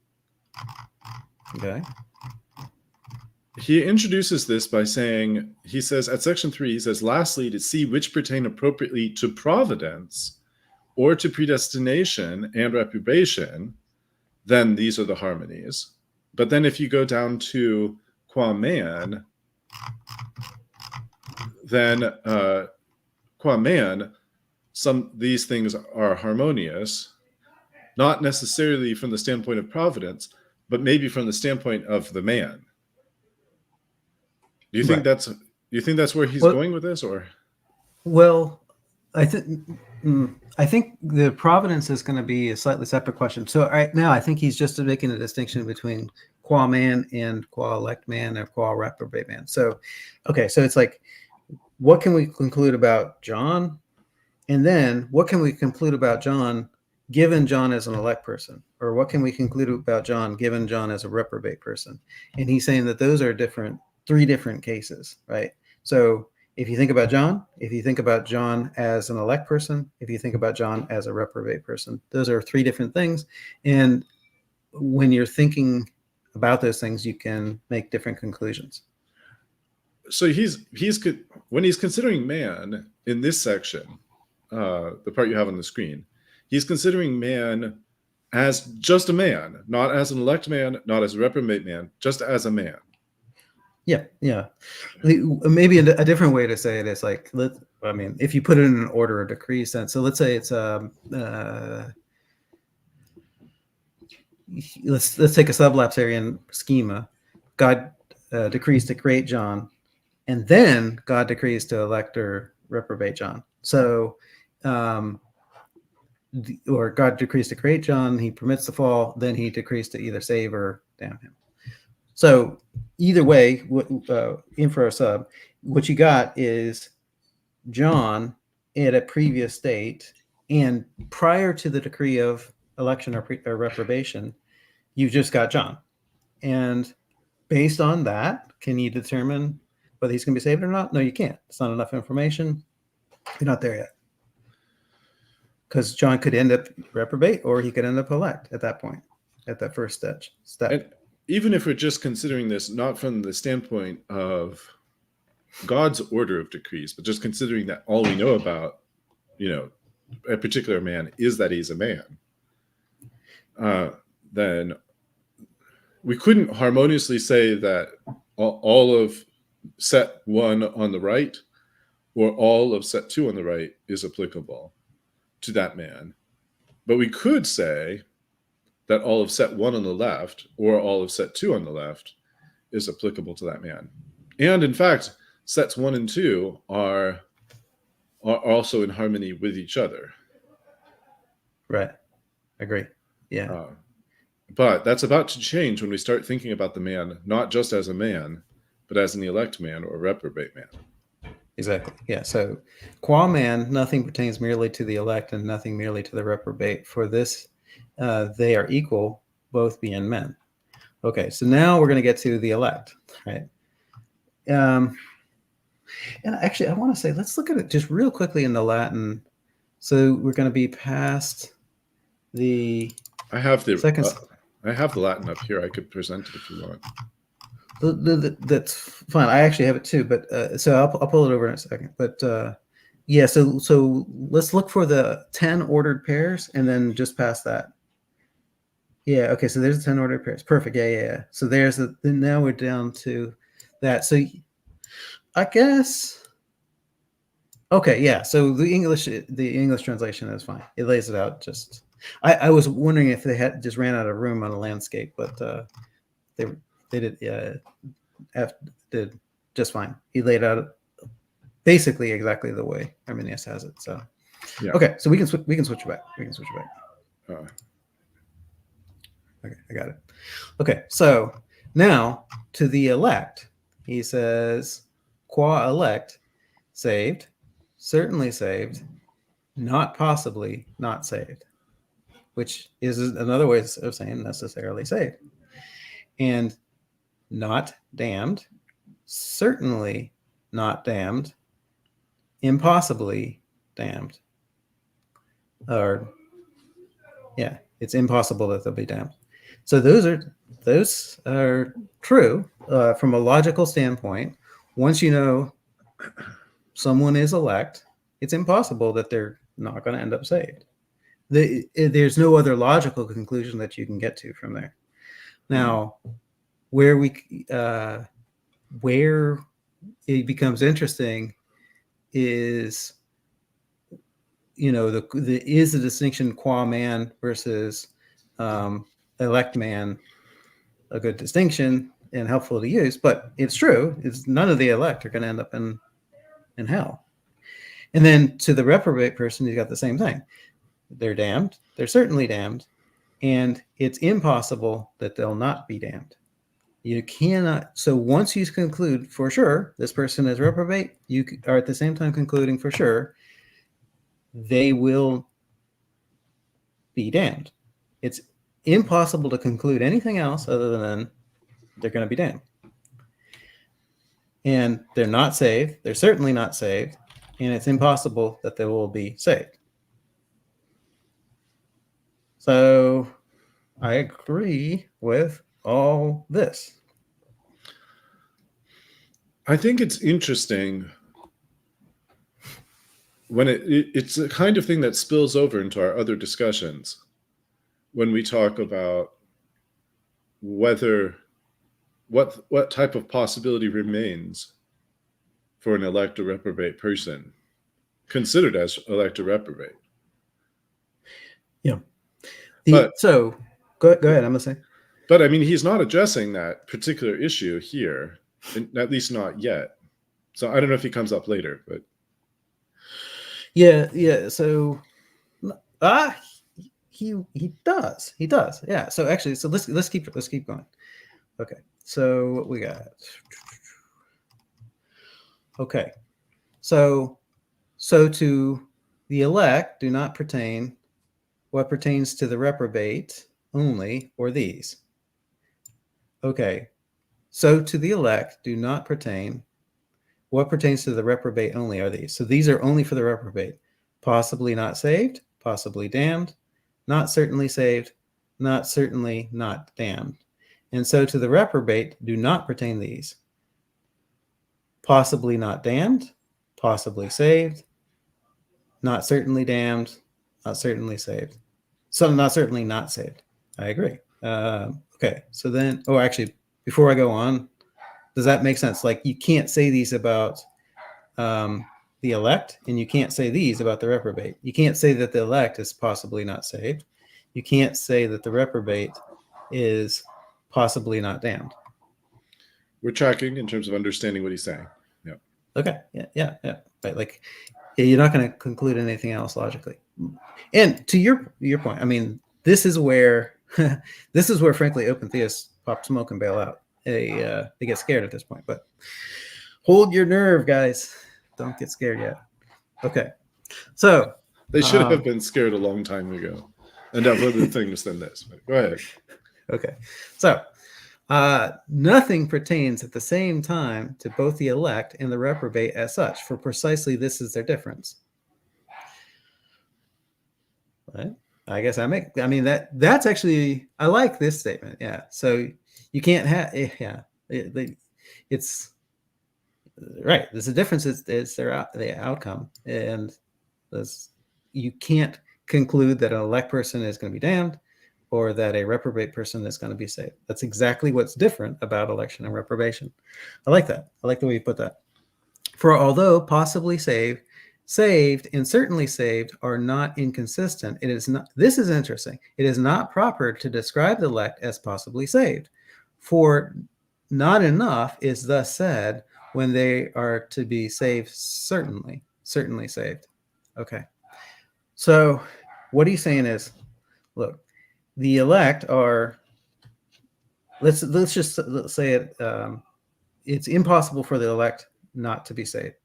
Okay. he introduces this by saying, he says at section 3, he says, lastly, to see which pertain appropriately to providence or to predestination and reprobation, then these are the harmonies. But then if you go down to qua man, then qua man, these things are harmonious, not necessarily from the standpoint of providence, but maybe from the standpoint of the man. Do you think that's where he's going with this, or? Well, I think the providence is going to be a slightly separate question. So right now, I think he's just making a distinction between qua man and qua elect man or qua reprobate man. So, okay, so it's like, what can we conclude about John? And then what can we conclude about John given John as an elect person? Or what can we conclude about John given John as a reprobate person? And he's saying that those are three different cases, right? So if you think about John, if you think about John as an elect person, if you think about John as a reprobate person, those are three different things. And when you're thinking about those things, you can make different conclusions. So when he's considering man in this section, the part you have on the screen, he's considering man as just a man, not as an elect man, not as a reprobate man, just as a man. Yeah. Maybe a different way to say it is like, if you put it in an order or decree sense. So let's say it's let's take a sublapsarian schema. God decrees to create John, and then God decrees to elect or reprobate John. So, or God decrees to create John, he permits the fall, then he decrees to either save or damn him. So either way, infra or sub, what you got is John at a previous state, and prior to the decree of election or reprobation, you've just got John. And based on that, can you determine whether he's going to be saved or not? No, you can't. It's not enough information. You're not there yet. Because John could end up reprobate, or he could end up elect at that point, at that first step. And even if we're just considering this not from the standpoint of God's order of decrees, but just considering that all we know about, a particular man is that he's a man, then we couldn't harmoniously say that all of set 1 on the right or all of set 2 on the right is applicable to that man. But we could say that all of set 1 on the left or all of set 2 on the left is applicable to that man. And in fact, sets 1 and 2 are also in harmony with each other. Right. Agree. Yeah. But that's about to change when we start thinking about the man, not just as a man, but as an elect man or a reprobate man. Exactly. Yeah. So qua man, nothing pertains merely to the elect and nothing merely to the reprobate. For this, they are equal, both being men. Okay. So now we're going to get to the elect, right? And actually, I want to say, let's look at it just real quickly in the Latin. So we're going to be past the. I have the Latin up here. I could present it if you want. That's fine. I actually have it too, but so I'll pull it over in a second. But yeah, so let's look for the 10 ordered pairs and then just past that. Yeah. Okay. So there's the 10 ordered pairs. Perfect. Yeah. So there's now we're down to that. So I guess. Okay. Yeah. So the English translation is fine. It lays it out. Just I was wondering if they had just ran out of room on a landscape, but they did. Did just fine. He laid out basically exactly the way Arminius has it. So yeah. Okay. So we can switch it back. Okay, I got it. Okay, so now to the elect, he says, qua elect, saved, certainly saved, not possibly not saved, which is another way of saying necessarily saved. And not damned, certainly not damned, impossibly damned. Or, yeah, it's impossible that they'll be damned. So those are true from a logical standpoint. Once you know someone is elect, it's impossible that they're not going to end up saved. There's no other logical conclusion that you can get to from there. Now, where it becomes interesting is, is the distinction qua man versus elect man a good distinction and helpful to use? But it's true. It's none of the elect are going to end up in hell. And then to the reprobate person, he's got the same thing. They're damned. They're certainly damned. And it's impossible that they'll not be damned. You cannot. So once you conclude for sure this person is reprobate, you are at the same time concluding for sure they will be damned. It's impossible to conclude anything else other than they're going to be damned. And they're not saved. They're certainly not saved. And it's impossible that they will be saved. So I agree with all this. I think it's interesting when it's the kind of thing that spills over into our other discussions when we talk about what type of possibility remains for an elect or reprobate person considered as elect or reprobate. Yeah. So go ahead. I'm listening. But I mean, he's not addressing that particular issue here, at least not yet. So I don't know if he comes up later, but yeah. So he does. Yeah. So actually, so let's keep going. Okay. So what we got? Okay. So to the elect do not pertain what pertains to the reprobate only, or these. Okay. So to the elect do not pertain what pertains to the reprobate only are these. So these are only for the reprobate. Possibly not saved, possibly damned, not certainly saved, not certainly not damned. And so to the reprobate do not pertain these. Possibly not damned, possibly saved, not certainly damned, not certainly saved. So not certainly not saved. I agree. Okay. So then, actually, before I go on, does that make sense? Like, you can't say these about the elect, and you can't say these about the reprobate. You can't say that the elect is possibly not saved. You can't say that the reprobate is possibly not damned. We're tracking in terms of understanding what he's saying. Yeah. Okay. Yeah. Right. Like, you're not going to conclude anything else logically. And to your point, I mean, this is where frankly open theists pop smoke and bail out. They get scared at this point, but hold your nerve, guys. Don't get scared yet. Okay. So they should have been scared a long time ago and have other things than this. But go ahead. Okay. So nothing pertains at the same time to both the elect and the reprobate as such, for precisely this is their difference. Right? I guess that's actually, I like this statement. Yeah. So you can't have, it's right. There's a difference. It's the outcome. And you can't conclude that an elect person is going to be damned or that a reprobate person is going to be saved. That's exactly what's different about election and reprobation. I like that. I like the way you put that. For although possibly saved, and certainly saved are not inconsistent. It is not. This is interesting. It is not proper to describe the elect as possibly saved, for not enough is thus said when they are to be saved. Certainly saved. Okay. So what he's saying is, look, the elect are. Let's say it. It's impossible for the elect not to be saved.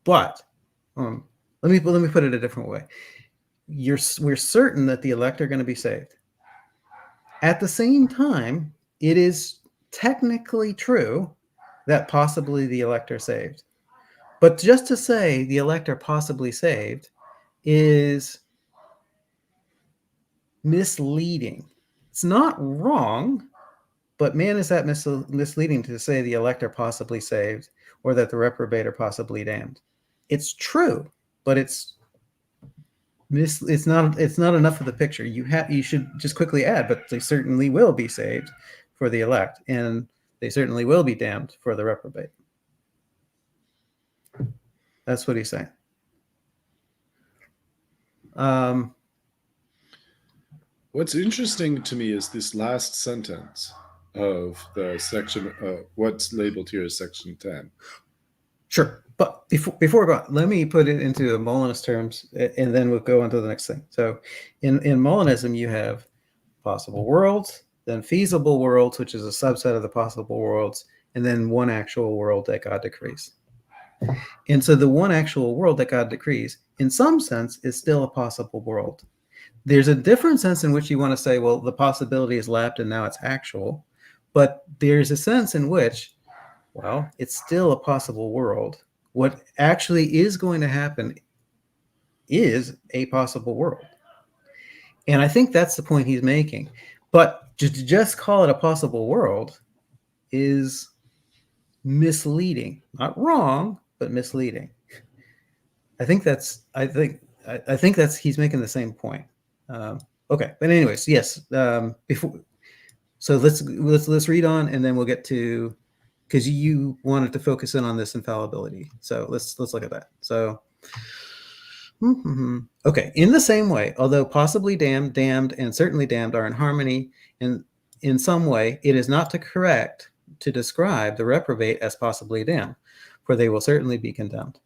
But let me put it a different way. We're certain that the elect are going to be saved. At the same time, it is technically true that possibly the elect are saved. But just to say the elect are possibly saved is misleading. It's not wrong, but man, is that misleading to say the elect are possibly saved or that the reprobate are possibly damned. It's true, but it's not enough of the picture. You should just quickly add, but they certainly will be saved for the elect, and they certainly will be damned for the reprobate. That's what he's saying. What's interesting to me is this last sentence of the section, what's labeled here as section 10. Sure. But before we go on, let me put it into Molinist terms, and then we'll go on to the next thing. So in Molinism, you have possible worlds, then feasible worlds, which is a subset of the possible worlds, and then one actual world that God decrees. And so the one actual world that God decrees, in some sense, is still a possible world. There's a different sense in which you want to say, well, the possibility is left and now it's actual. But there's a sense in which, well, it's still a possible world. What actually is going to happen is a possible world. And I think that's the point he's making. But to just call it a possible world is misleading. Not wrong, but misleading. I think that's he's making the same point. Okay, but anyways, yes. So let's read on, and then we'll get to, because you wanted to focus in on this infallibility. So let's look at that. So, okay. In the same way, although possibly damned, and certainly damned are in harmony in some way, it is not correct to describe the reprobate as possibly damned, for they will certainly be condemned.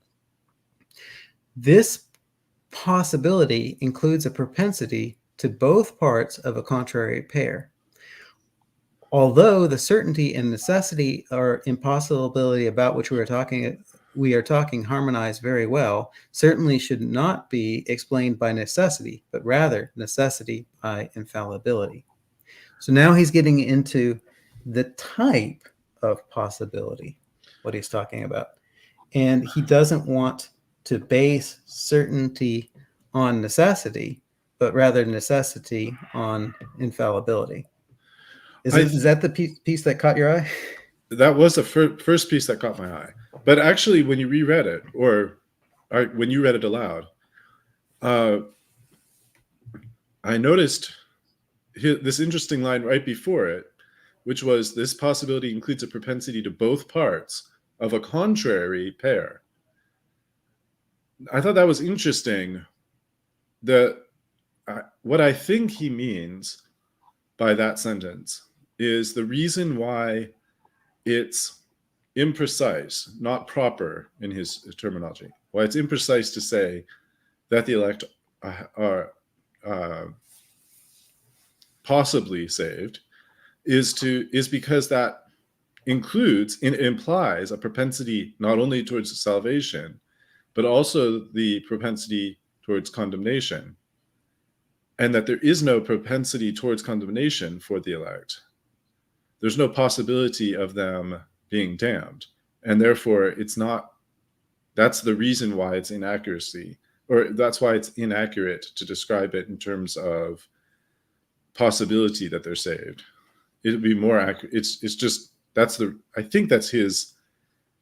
This possibility includes a propensity to both parts of a contrary pair. Although the certainty and necessity or impossibility about which we are talking harmonize very well, certainly should not be explained by necessity, but rather necessity by infallibility. So now he's getting into the type of possibility, what he's talking about. And he doesn't want to base certainty on necessity, but rather necessity on infallibility. Is that the piece that caught your eye? That was the first piece that caught my eye. But actually, when you reread it, or when you read it aloud, I noticed this interesting line right before it, which was, this possibility includes a propensity to both parts of a contrary pair. I thought that was interesting. What I think he means by that sentence is the reason why it's imprecise, not proper in his terminology, why it's imprecise to say that the elect are possibly saved, is because that implies a propensity not only towards salvation, but also the propensity towards condemnation, and that there is no propensity towards condemnation for the elect. There's no possibility of them being damned, and therefore it's not. That's the reason why it's inaccuracy, or that's why it's inaccurate to describe it in terms of possibility that they're saved. It would be more accurate. It's just, I think that's his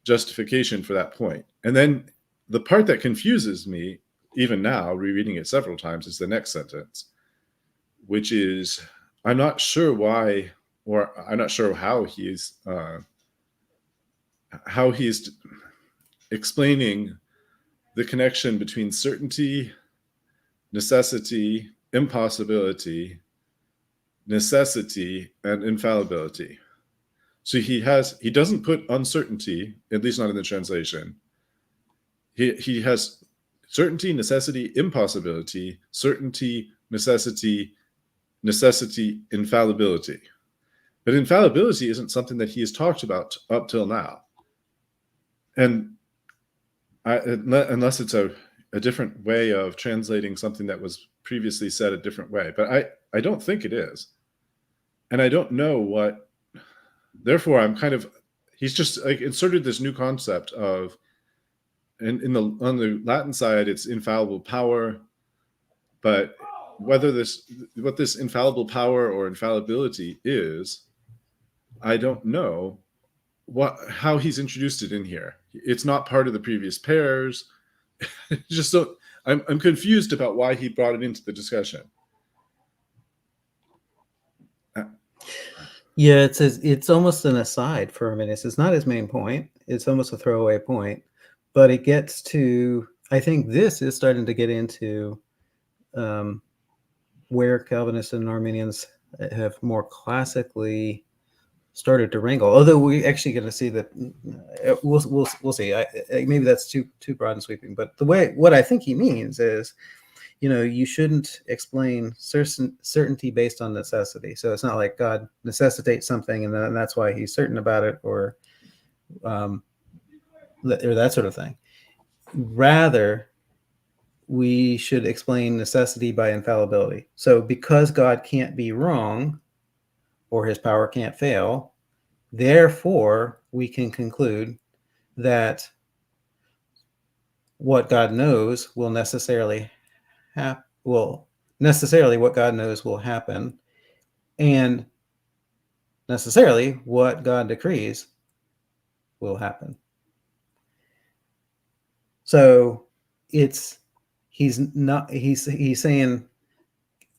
justification for that point. And then the part that confuses me, even now, rereading it several times, is the next sentence, which is, I'm not sure why, or I'm not sure how he's explaining the connection between certainty, necessity, impossibility, necessity, and infallibility. So he doesn't put uncertainty, at least not in the translation. He has certainty, necessity, impossibility, certainty, necessity, infallibility. But infallibility isn't something that he has talked about up till now. And unless it's a different way of translating something that was previously said a different way. But I don't think it is. And I don't know what Therefore, he's just like inserted this new concept of, and on the Latin side, it's infallible power, but what this infallible power or infallibility is, I don't know how he's introduced it in here. It's not part of the previous pairs. Just so I'm confused about why he brought it into the discussion. Yeah, it's almost an aside for Arminius. It's not his main point. It's almost a throwaway point, but it gets to, I think this is starting to get into where Calvinists and Arminians have more classically started to wrangle. Although we're actually going to see that we'll see. Maybe that's too broad and sweeping. But what I think he means is, you shouldn't explain certainty based on necessity. So it's not like God necessitates something and that's why he's certain about it, or that sort of thing. Rather, we should explain necessity by infallibility. So because God can't be wrong, or his power can't fail, therefore we can conclude that what God knows will necessarily what God knows will happen, and necessarily what God decrees will happen. So he's saying,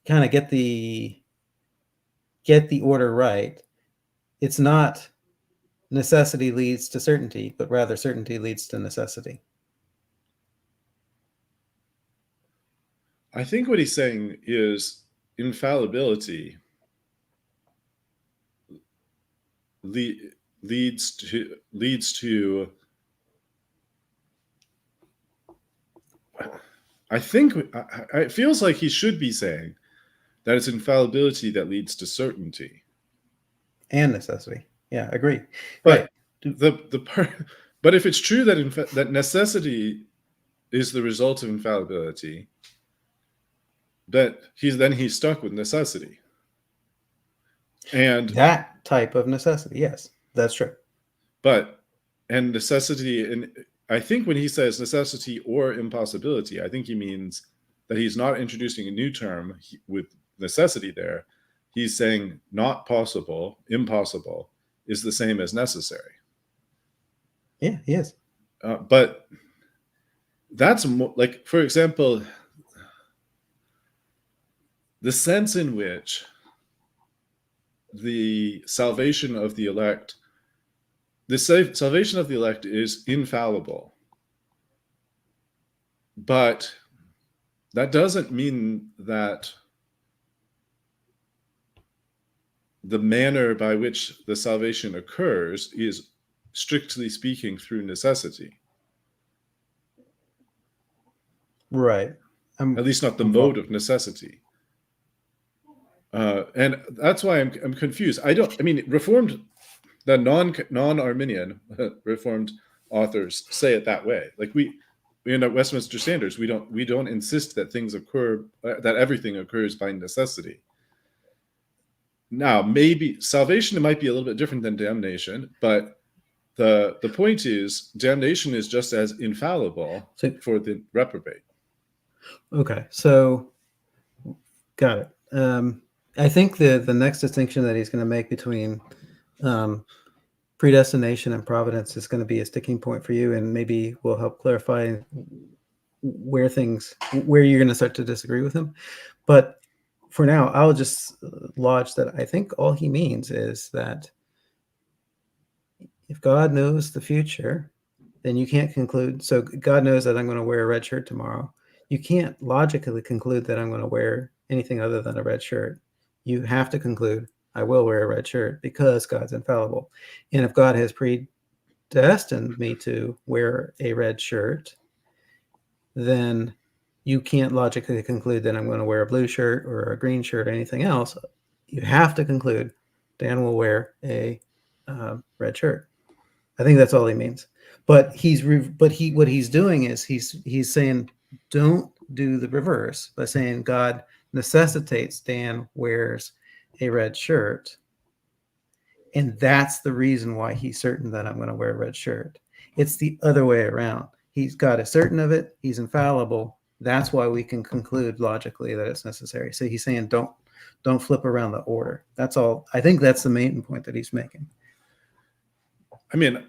kind of get the order right. It's not necessity leads to certainty, but rather certainty leads to necessity. I think what he's saying is infallibility leads to I think it feels like he should be saying that it's infallibility that leads to certainty and necessity. Yeah, agree. But right. But if it's true that that necessity is the result of infallibility, that he's stuck with necessity. And that type of necessity, yes, that's true. And necessity, and I think when he says necessity or impossibility, I think he means that he's not introducing a new term with necessity there. He's saying not possible, impossible is the same as necessary. Yeah, he is. But that's like, for example, the sense in which the salvation of the elect is infallible. But that doesn't mean that the manner by which the salvation occurs is, strictly speaking, through necessity. Right. At least not the mode of necessity. And that's why I'm confused. Reformed, the non-Arminian Reformed authors say it that way. Like in the Westminster Standards, we don't insist that things occur, that everything occurs by necessity. Now, maybe salvation might be a little bit different than damnation, but the point is damnation is just as infallible for the reprobate. Okay, so got it. I think the next distinction that he's going to make between predestination and providence is going to be a sticking point for you, and maybe will help clarify where you're going to start to disagree with him. But for now, I'll just lodge that I think all he means is that if God knows the future, then you can't conclude. So God knows that I'm going to wear a red shirt tomorrow. You can't logically conclude that I'm going to wear anything other than a red shirt. You have to conclude I will wear a red shirt because God's infallible. And if God has predestined me to wear a red shirt, then you can't logically conclude that I'm going to wear a blue shirt or a green shirt or anything else. You have to conclude Dan will wear a red shirt. I think that's all he means. But what he's doing is he's saying don't do the reverse by saying God necessitates Dan wears a red shirt, And that's the reason why he's certain that I'm going to wear a red shirt. It's the other way around. God is certain of it. He's infallible. That's why we can conclude logically that it's necessary. So he's saying, don't flip around the order. That's all. I think that's the main point that he's making. I mean,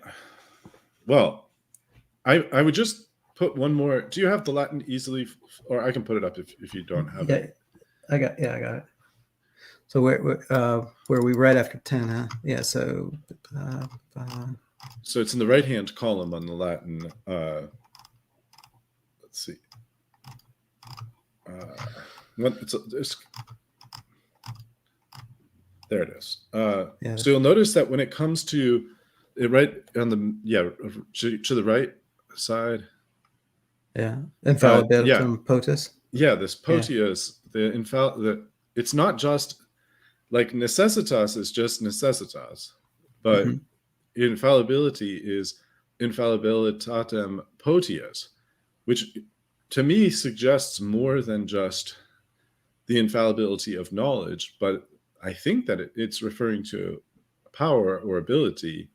well, I would just put one more. Do you have the Latin easily, or I can put it up if you don't have it? I got it. So where we right after 10, huh? Yeah. So so it's in the right hand column on the Latin. Let's see. There it is. So you'll notice that when it comes to it, right on the to the right side. Yeah, infallibilitum potus. Yeah, this potius, it's not just like necessitas is just necessitas, but infallibility is infallibilitatem potius, which to me suggests more than just the infallibility of knowledge, but I think that it's referring to power or ability.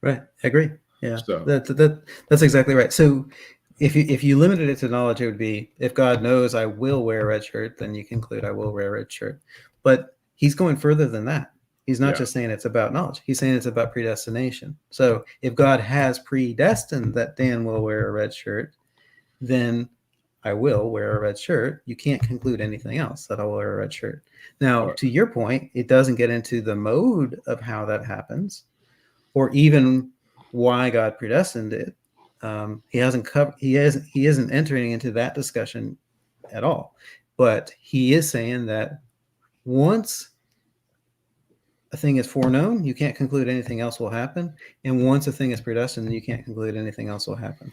Right, I agree. Yeah, so, that's exactly right. So if you limited it to knowledge, it would be, if God knows I will wear a red shirt, then you conclude I will wear a red shirt. But he's going further than that. He's not just saying it's about knowledge. He's saying it's about predestination. So if God has predestined that Dan will wear a red shirt, then I will wear a red shirt. You can't conclude anything else that I'll wear a red shirt. Now, to your point, it doesn't get into the mode of how that happens, or even why God predestined it. He isn't entering into that discussion at all. But he is saying that once a thing is foreknown, you can't conclude anything else will happen. And once a thing is predestined, you can't conclude anything else will happen.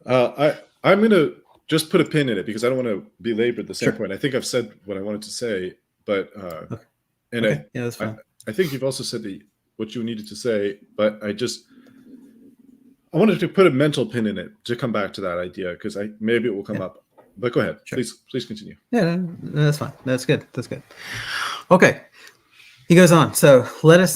I'm going to just put a pin in it because I don't want to belabor the same point. I think I've said what I wanted to say, but that's fine. I think you've also said what you needed to say, but I wanted to put a mental pin in it to come back to that idea because maybe it will come up. But go ahead, please continue. Yeah, that's fine. That's good. Okay. He goes on. So let us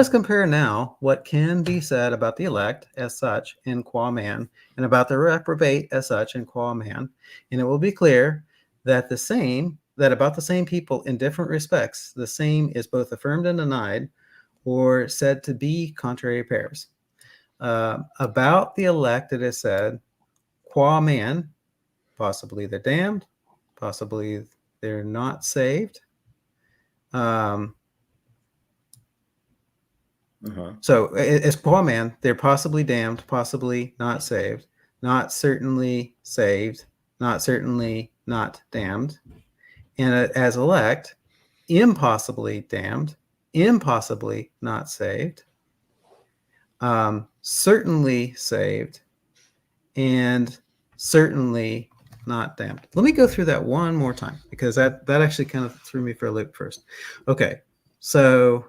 compare now what can be said about the elect as such in qua man, and about the reprobate as such in qua man, and it will be clear that about the same people in different respects, the same is both affirmed and denied, or said to be contrary pairs. About the elect, it is said, qua man, possibly they're damned, possibly they're not saved. So as qua man, they're possibly damned, possibly not saved, not certainly saved, not certainly not damned. And as elect, impossibly damned, impossibly not saved, certainly saved, and certainly not damned. Let me go through that one more time because that actually kind of threw me for a loop first. Okay, so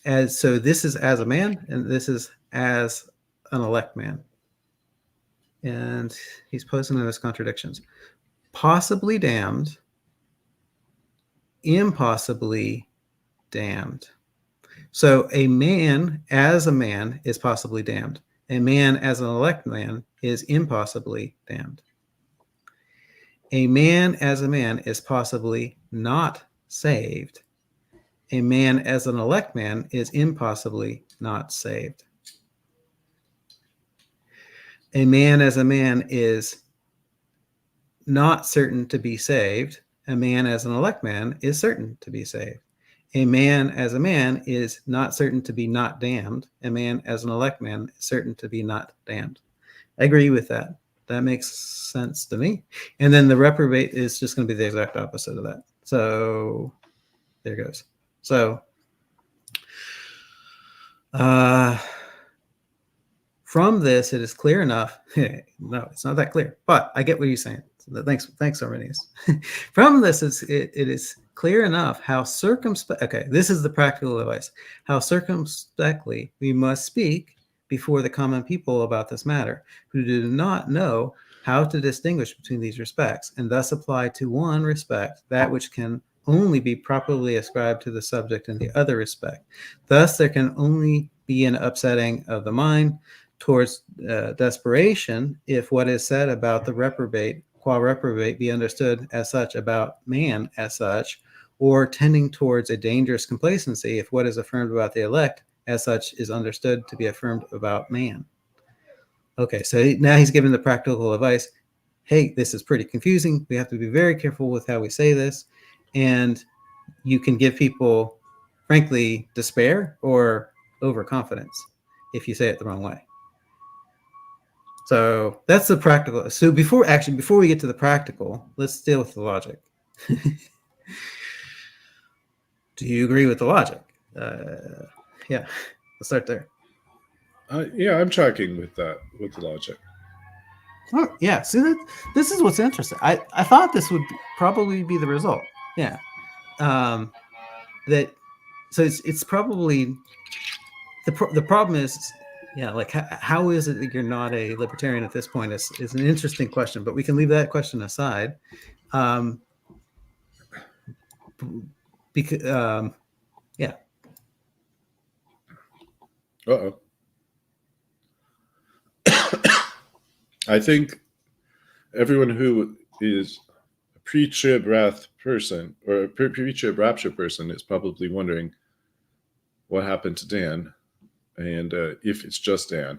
this is as a man, and this is as an elect man, and he's posing those contradictions. Possibly damned, impossibly damned. So a man as a man is possibly damned. A man as an elect man is impossibly damned. A man as a man is possibly not saved. A man as an elect man is impossibly not saved. A man as a man is not certain to be saved. A man as an elect man is certain to be saved. A man as a man is not certain to be not damned. A man as an elect man is certain to be not damned. I agree with that. That makes sense to me. And then the reprobate is just going to be the exact opposite of that. So there goes. So from this, it is clear enough. No, it's not that clear, but I get what you're saying. So thanks, Arminius. From this, it is clear enough how this is the practical advice, how circumspectly we must speak before the common people about this matter, who do not know how to distinguish between these respects, and thus apply to one respect that which can only be properly ascribed to the subject in the other respect. Thus, there can only be an upsetting of the mind towards desperation if what is said about the reprobate, qua reprobate, be understood as such about man as such, or tending towards a dangerous complacency if what is affirmed about the elect as such is understood to be affirmed about man. Okay, so now he's giving the practical advice. Hey, this is pretty confusing. We have to be very careful with how we say this. And you can give people, frankly, despair or overconfidence if you say it the wrong way. So that's the practical. So before we get to the practical, let's deal with the logic. Do you agree with the logic? Yeah, let's start there. Yeah, I'm tracking with that, with the logic. Oh, yeah. See, this is what's interesting. I thought this would probably be the result. Yeah. That. So it's probably the problem is, yeah. Like how is it that you're not a libertarian at this point is an interesting question, but we can leave that question aside. Because yeah. Uh-oh. I think everyone who is a pre-trib wrath person or a pre-trib rapture person is probably wondering what happened to Dan, and if it's just Dan.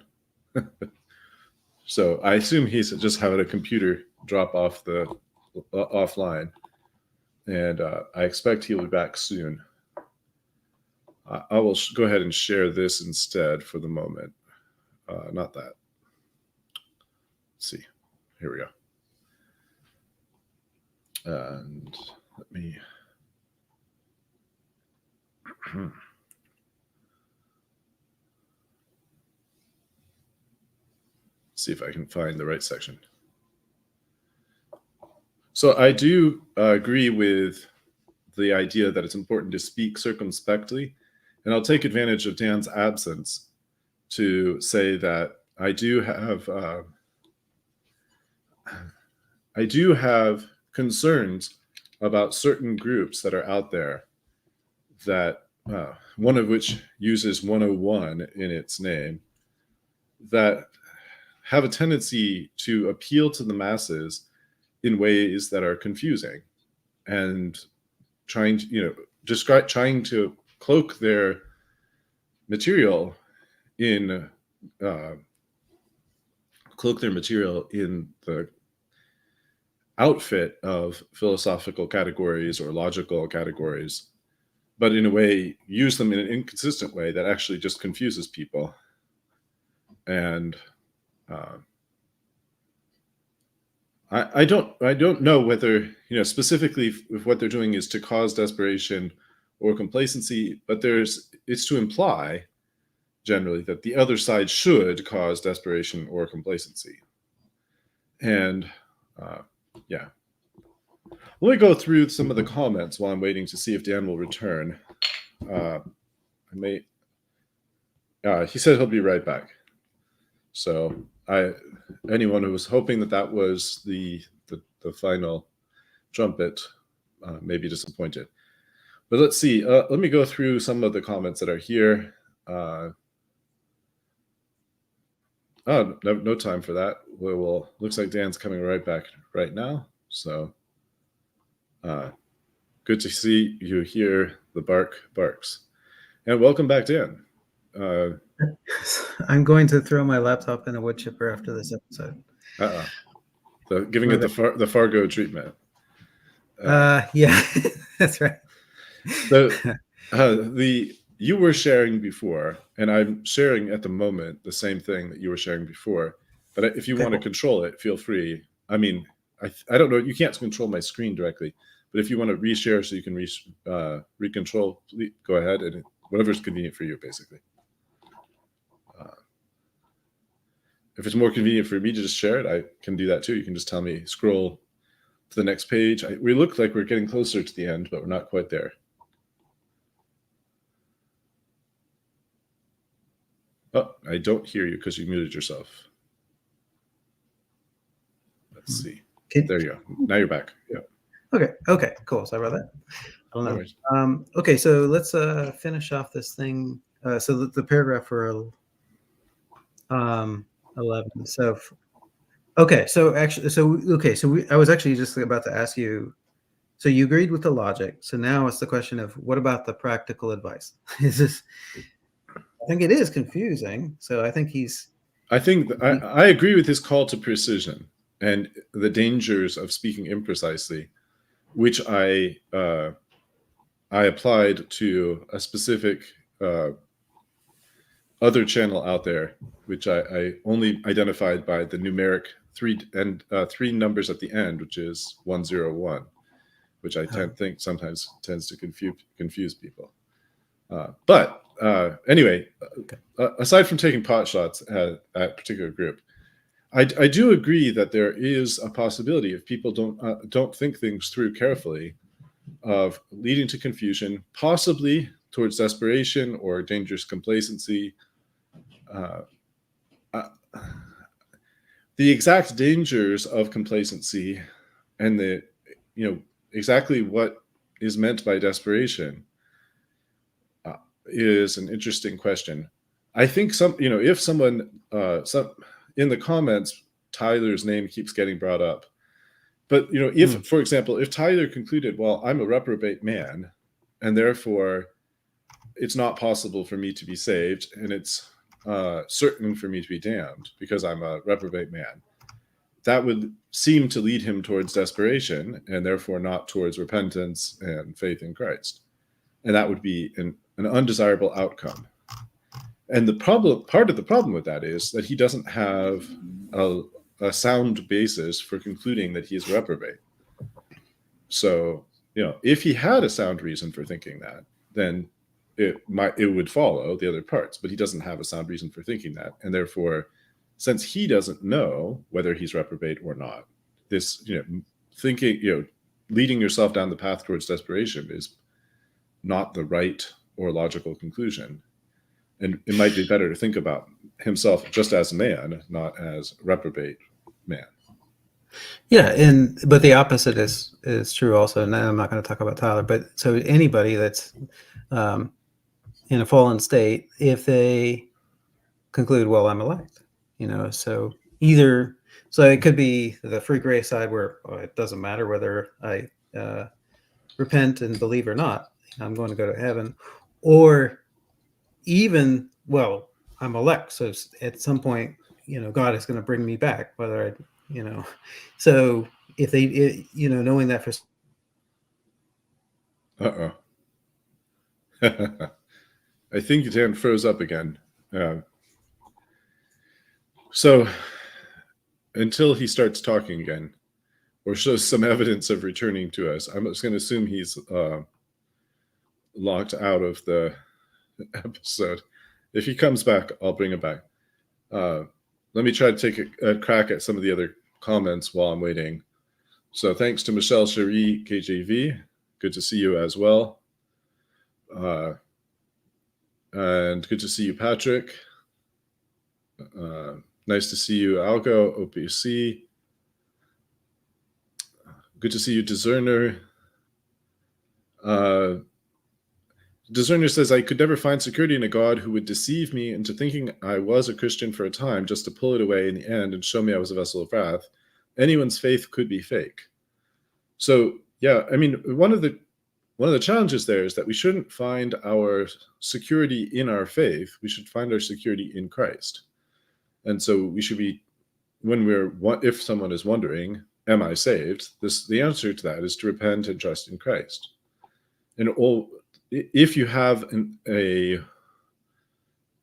So I assume he's just having a computer drop off the offline, and I expect he'll be back soon. I will go ahead and share this instead for the moment. Not that. Let's see. Here we go. And let me. See if I can find the right section. So I do agree with the idea that it's important to speak circumspectly, and I'll take advantage of Dan's absence to say that I do have concerns about certain groups that are out there that one of which uses 101 in its name, that have a tendency to appeal to the masses in ways that are confusing and trying to cloak their material in the outfit of philosophical categories or logical categories, but in a way use them in an inconsistent way that actually just confuses people. And I don't know whether, specifically if what they're doing is to cause desperation or complacency, but it's to imply generally that the other side should cause desperation or complacency. And yeah, let me go through some of the comments while I'm waiting to see if Dan will return. He said he'll be right back. So anyone who was hoping that was the final trumpet may be disappointed. But let's see. Let me go through some of the comments that are here. No time for that. Well, looks like Dan's coming right back right now. So good to see you hear the barks. And welcome back, Dan. I'm going to throw my laptop in a wood chipper after this episode. So giving it the Fargo treatment. Yeah, that's right. So you were sharing before, and I'm sharing at the moment the same thing that you were sharing before. But if you want to control it, feel free. I mean, I don't know. You can't control my screen directly, but if you want to reshare so you can recontrol, please go ahead, and whatever's convenient for you, basically. If it's more convenient for me to just share it, I can do that too. You can just tell me, scroll to the next page. We look like we're getting closer to the end, but we're not quite there. Oh, I don't hear you because you muted yourself. Let's see. There you go. Now you're back. Yeah. Okay, cool. Sorry about don't No know. worries. Okay, so let's finish off this thing. So the paragraph for 11. So okay, so actually, I was actually just about to ask you. So you agreed with the logic. So now it's the question of what about the practical advice? Is this? I think it is confusing. So I think I think I agree with his call to precision and the dangers of speaking imprecisely, which I applied to a specific other channel out there, which I only identified by the numeric three numbers at the end, which is 101, which I think sometimes tends to confuse people. But anyway, aside from taking pot shots at a particular group, I do agree that there is a possibility if people don't think things through carefully of leading to confusion, possibly towards desperation or dangerous complacency. The exact dangers of complacency and the exactly what is meant by desperation is an interesting question. I think if someone in the comments, Tyler's name keeps getting brought up. But if, for example, if Tyler concluded, well, I'm a reprobate man, and therefore it's not possible for me to be saved, and it's certain for me to be damned because I'm a reprobate man, that would seem to lead him towards desperation, and therefore not towards repentance and faith in Christ. And that would be an undesirable outcome. And part of the problem with that is that he doesn't have a sound basis for concluding that he is reprobate. So, if he had a sound reason for thinking that, then it would follow the other parts. But he doesn't have a sound reason for thinking that, and therefore, since he doesn't know whether he's reprobate or not, this thinking leading yourself down the path towards desperation is not the right or logical conclusion. And it might be better to think about himself just as a man, not as reprobate man. Yeah, but the opposite is true also. Now I'm not going to talk about Tyler, but so anybody that's in a fallen state, if they conclude, well, I'm elect, so it could be the free grace side where it doesn't matter whether I repent and believe or not, I'm going to go to heaven, or even, well, I'm elect, so at some point, God is going to bring me back, whether I, so if they, knowing that for. I think Dan froze up again. So until he starts talking again or shows some evidence of returning to us, I'm just going to assume he's locked out of the episode. If he comes back, I'll bring him back. Let me try to take a crack at some of the other comments while I'm waiting. So thanks to Michelle Cherie, KJV. Good to see you as well. And good to see you, Patrick. Nice to see you, Algo, OPC. Good to see you, Discerner. Discerner says, I could never find security in a God who would deceive me into thinking I was a Christian for a time just to pull it away in the end and show me I was a vessel of wrath. Anyone's faith could be fake. So, yeah, I mean, one of the challenges there is that we shouldn't find our security in our faith. We should find our security in Christ. And so we should be, if someone is wondering, am I saved? The answer to that is to repent and trust in Christ. And if you have a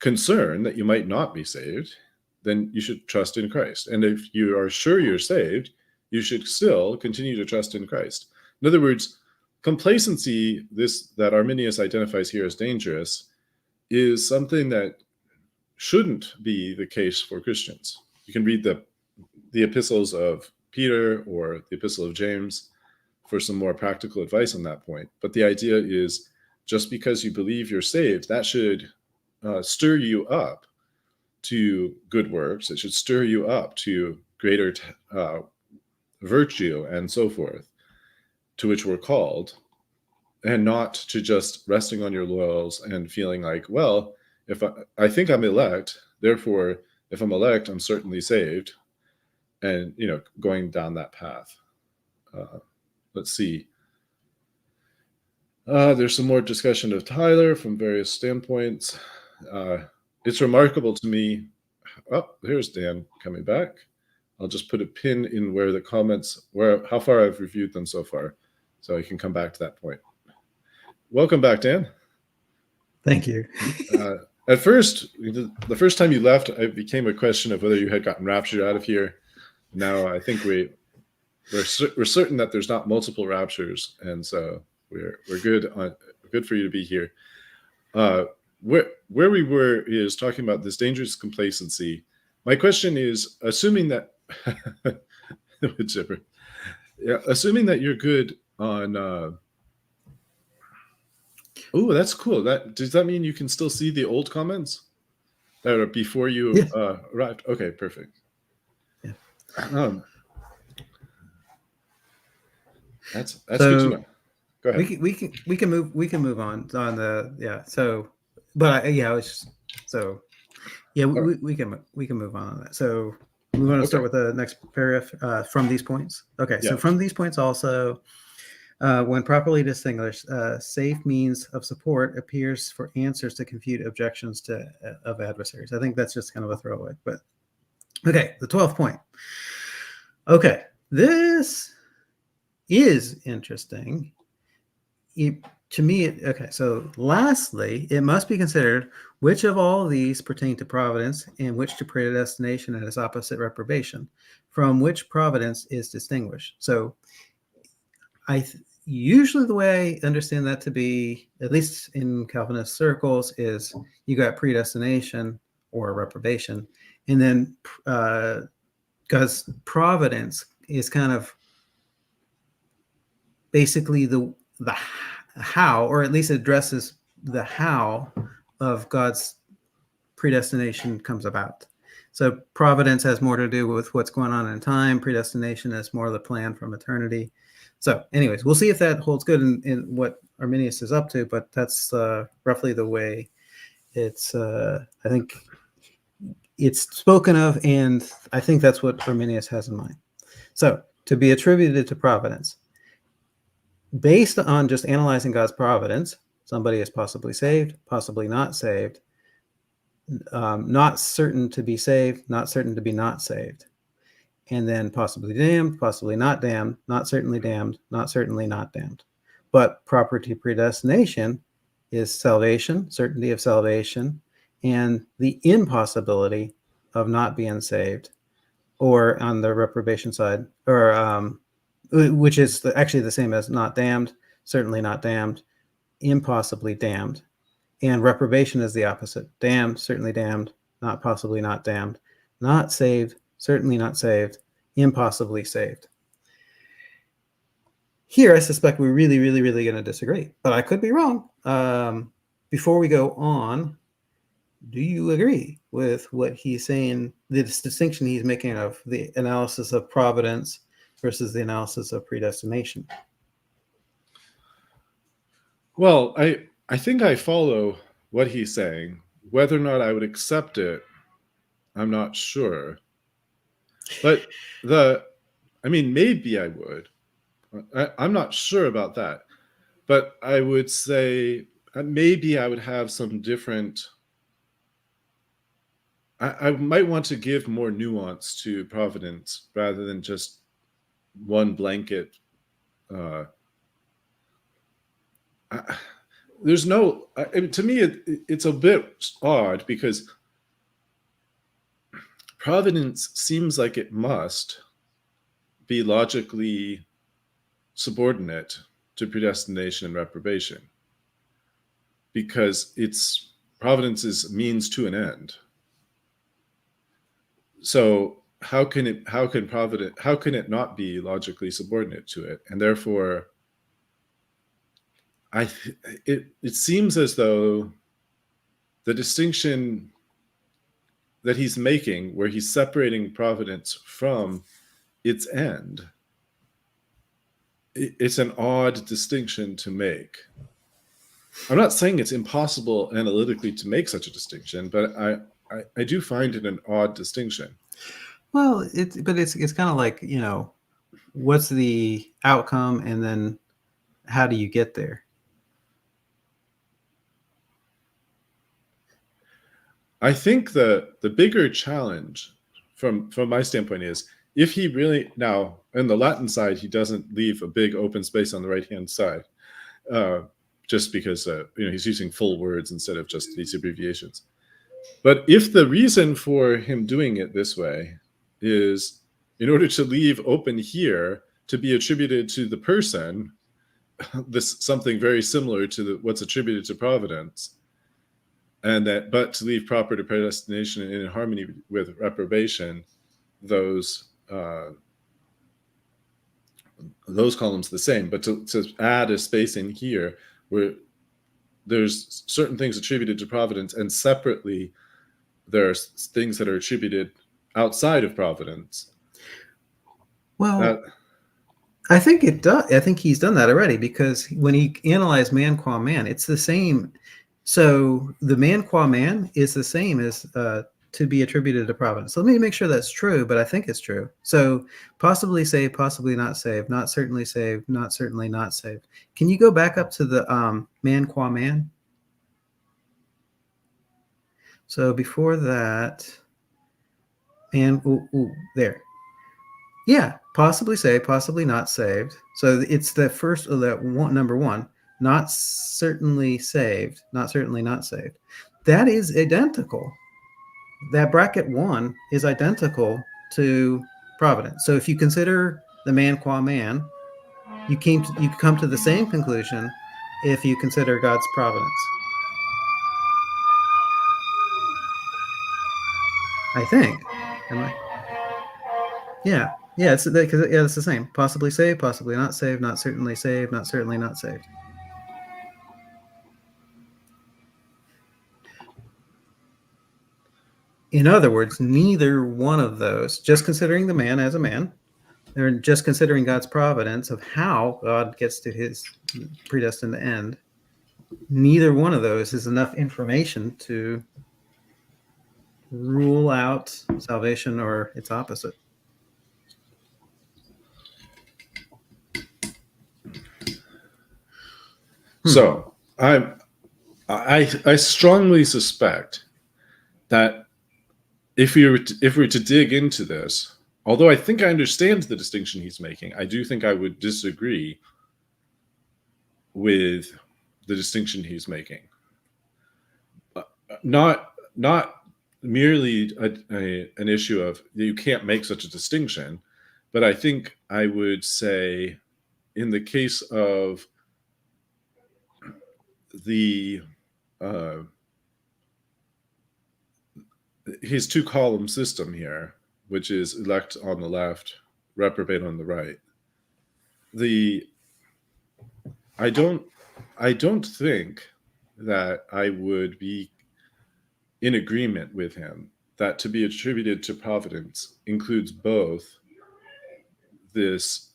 concern that you might not be saved, then you should trust in Christ. And if you are sure you're saved, you should still continue to trust in Christ. In other words, complacency, that Arminius identifies here as dangerous, is something that shouldn't be the case for Christians. You can read the epistles of Peter or the epistle of James for some more practical advice on that point. But the idea is, just because you believe you're saved, that should stir you up to good works. It should stir you up to greater virtue and so forth, to which we're called. and not to just resting on your laurels and feeling like, well, if I think I'm elect, therefore, if I'm elect, I'm certainly saved, and going down that path. Let's see. There's some more discussion of Tyler from various standpoints. It's remarkable to me. Oh, there's Dan coming back. I'll just put a pin in where the comments, how far I've reviewed them so far, so I can come back to that point. Welcome back, Dan. Thank you. At first, the first time you left, it became a question of whether you had gotten raptured out of here. Now I think we're certain that there's not multiple raptures, and so we're good for you to be here. Where we were is talking about this dangerous complacency. My question is, assuming that assuming that you're good on oh, that's cool. Does that mean you can still see the old comments that are before you arrived? Okay, perfect. Yeah. That's good to know. Go ahead. We can move on the So, but we can move on that. So we want to start with the next paragraph from these points. Okay, so from these points also, when properly distinguished, safe means of support appears for answers to confute objections of adversaries. I think that's just kind of a throwaway, but okay, the 12th point. Okay, this is interesting. To me, okay, so lastly, it must be considered which of all of these pertain to providence and which to predestination and its opposite reprobation, from which providence is distinguished. So usually the way I understand that to be, at least in Calvinist circles, is you got predestination or reprobation, and then because providence is kind of basically the how, or at least addresses the how of God's predestination comes about. So providence has more to do with what's going on in time. Predestination is more of the plan from eternity. So anyways, we'll see if that holds good in what Arminius is up to, but that's roughly the way it's, I think it's spoken of, and I think that's what Arminius has in mind. So to be attributed to providence, based on just analyzing God's providence, somebody is possibly saved, possibly not saved, not certain to be saved, not certain to be not saved, and then possibly damned, possibly not damned, not certainly damned, not certainly not damned. But property predestination is salvation, certainty of salvation, and the impossibility of not being saved, or on the reprobation side, or which is actually the same as not damned, certainly not damned, impossibly damned. And reprobation is the opposite. Damned, certainly damned, not possibly not damned, not saved, certainly not saved, impossibly saved. Here, I suspect we're really, really, really going to disagree, but I could be wrong. Before we go on, do you agree with what he's saying, this distinction he's making of the analysis of providence versus the analysis of predestination? Well, I think I follow what he's saying. Whether or not I would accept it, I'm not sure. But maybe I would. I'm not sure about that. But I would say maybe I would have some different... I might want to give more nuance to providence rather than just one blanket. There's no... to me, it's a bit odd because providence seems like it must be logically subordinate to predestination and reprobation, because providence is means to an end. So how can it not be logically subordinate to it? And therefore, it seems as though the distinction that he's making, where he's separating providence from its end, it's an odd distinction to make. I'm not saying it's impossible analytically to make such a distinction, but I do find it an odd distinction. Well, it's kind of like, what's the outcome, and then how do you get there? I think the bigger challenge from my standpoint is, if he really, now in the Latin side, he doesn't leave a big open space on the right hand side, just because he's using full words instead of just these abbreviations. But if the reason for him doing it this way is in order to leave open here to be attributed to the person, this something very similar to what's attributed to providence, and that, but to leave proper to predestination and in harmony with reprobation, those columns the same, but to add a space in here where there's certain things attributed to providence, and separately there's things that are attributed outside of providence. Well, I think it does. I think he's done that already, because when he analyzed man qua man, it's the same. So the man qua man is the same as to be attributed to providence. So let me make sure that's true, but I think it's true. So possibly saved, possibly not saved, not certainly saved, not certainly not saved. Can you go back up to the man qua man? So before that, and there. Yeah, possibly saved, possibly not saved. So it's the first of that one, number one, not certainly saved, not certainly not saved. That is identical. That bracket 1 is identical to providence. So if you consider the man qua man, you come to the same conclusion if you consider God's providence. I think. Am I? Yeah. Yeah, it's the same. Possibly saved, possibly not saved, not certainly saved, not certainly not saved. In other words, neither one of those, just considering the man as a man, they're just considering God's providence of how God gets to his predestined end, neither one of those is enough information to rule out salvation or its opposite. So I strongly suspect that if we were to dig into this, although I think I understand the distinction he's making, I do think I would disagree with the distinction he's making. Not merely an issue of you can't make such a distinction, but I think I would say in the case of the his two column system here, which is elect on the left, reprobate on the right. I don't think that I would be in agreement with him that to be attributed to providence includes both this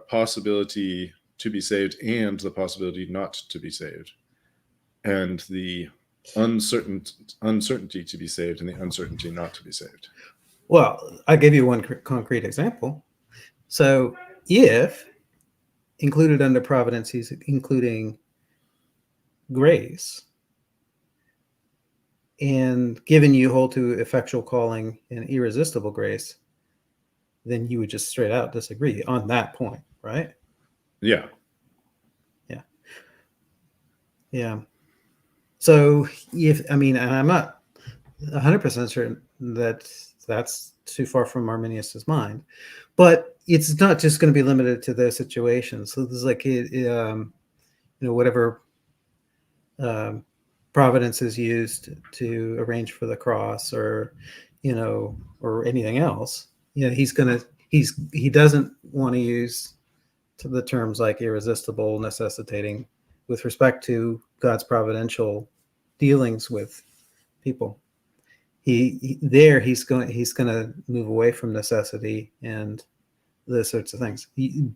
possibility to be saved and the possibility not to be saved, and the uncertainty to be saved and the uncertainty not to be saved. Well, I'll give you one concrete example. So if included under providence, he's including grace, and given you hold to effectual calling and irresistible grace, then you would just straight out disagree on that point, right? Yeah. So and I'm not 100% certain that that's too far from Arminius' mind, but it's not just going to be limited to those situations. So there's like, whatever providence is used to arrange for the cross, or anything else. He doesn't want to use the terms like irresistible, necessitating, with respect to God's providential dealings with people. He's going to move away from necessity and those sorts of things.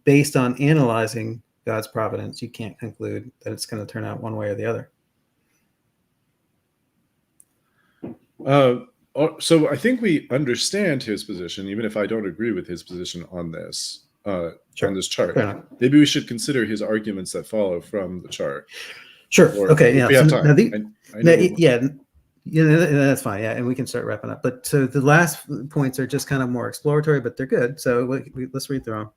Based on analyzing God's providence, you can't conclude that it's going to turn out one way or the other. So I think we understand his position, even if I don't agree with his position on this on this chart. Maybe we should consider his arguments that follow from the chart. Sure. Or Okay. Yeah. we have time. That's fine. Yeah, and we can start wrapping up. But so the last points are just kind of more exploratory, but they're good. So let's read through them.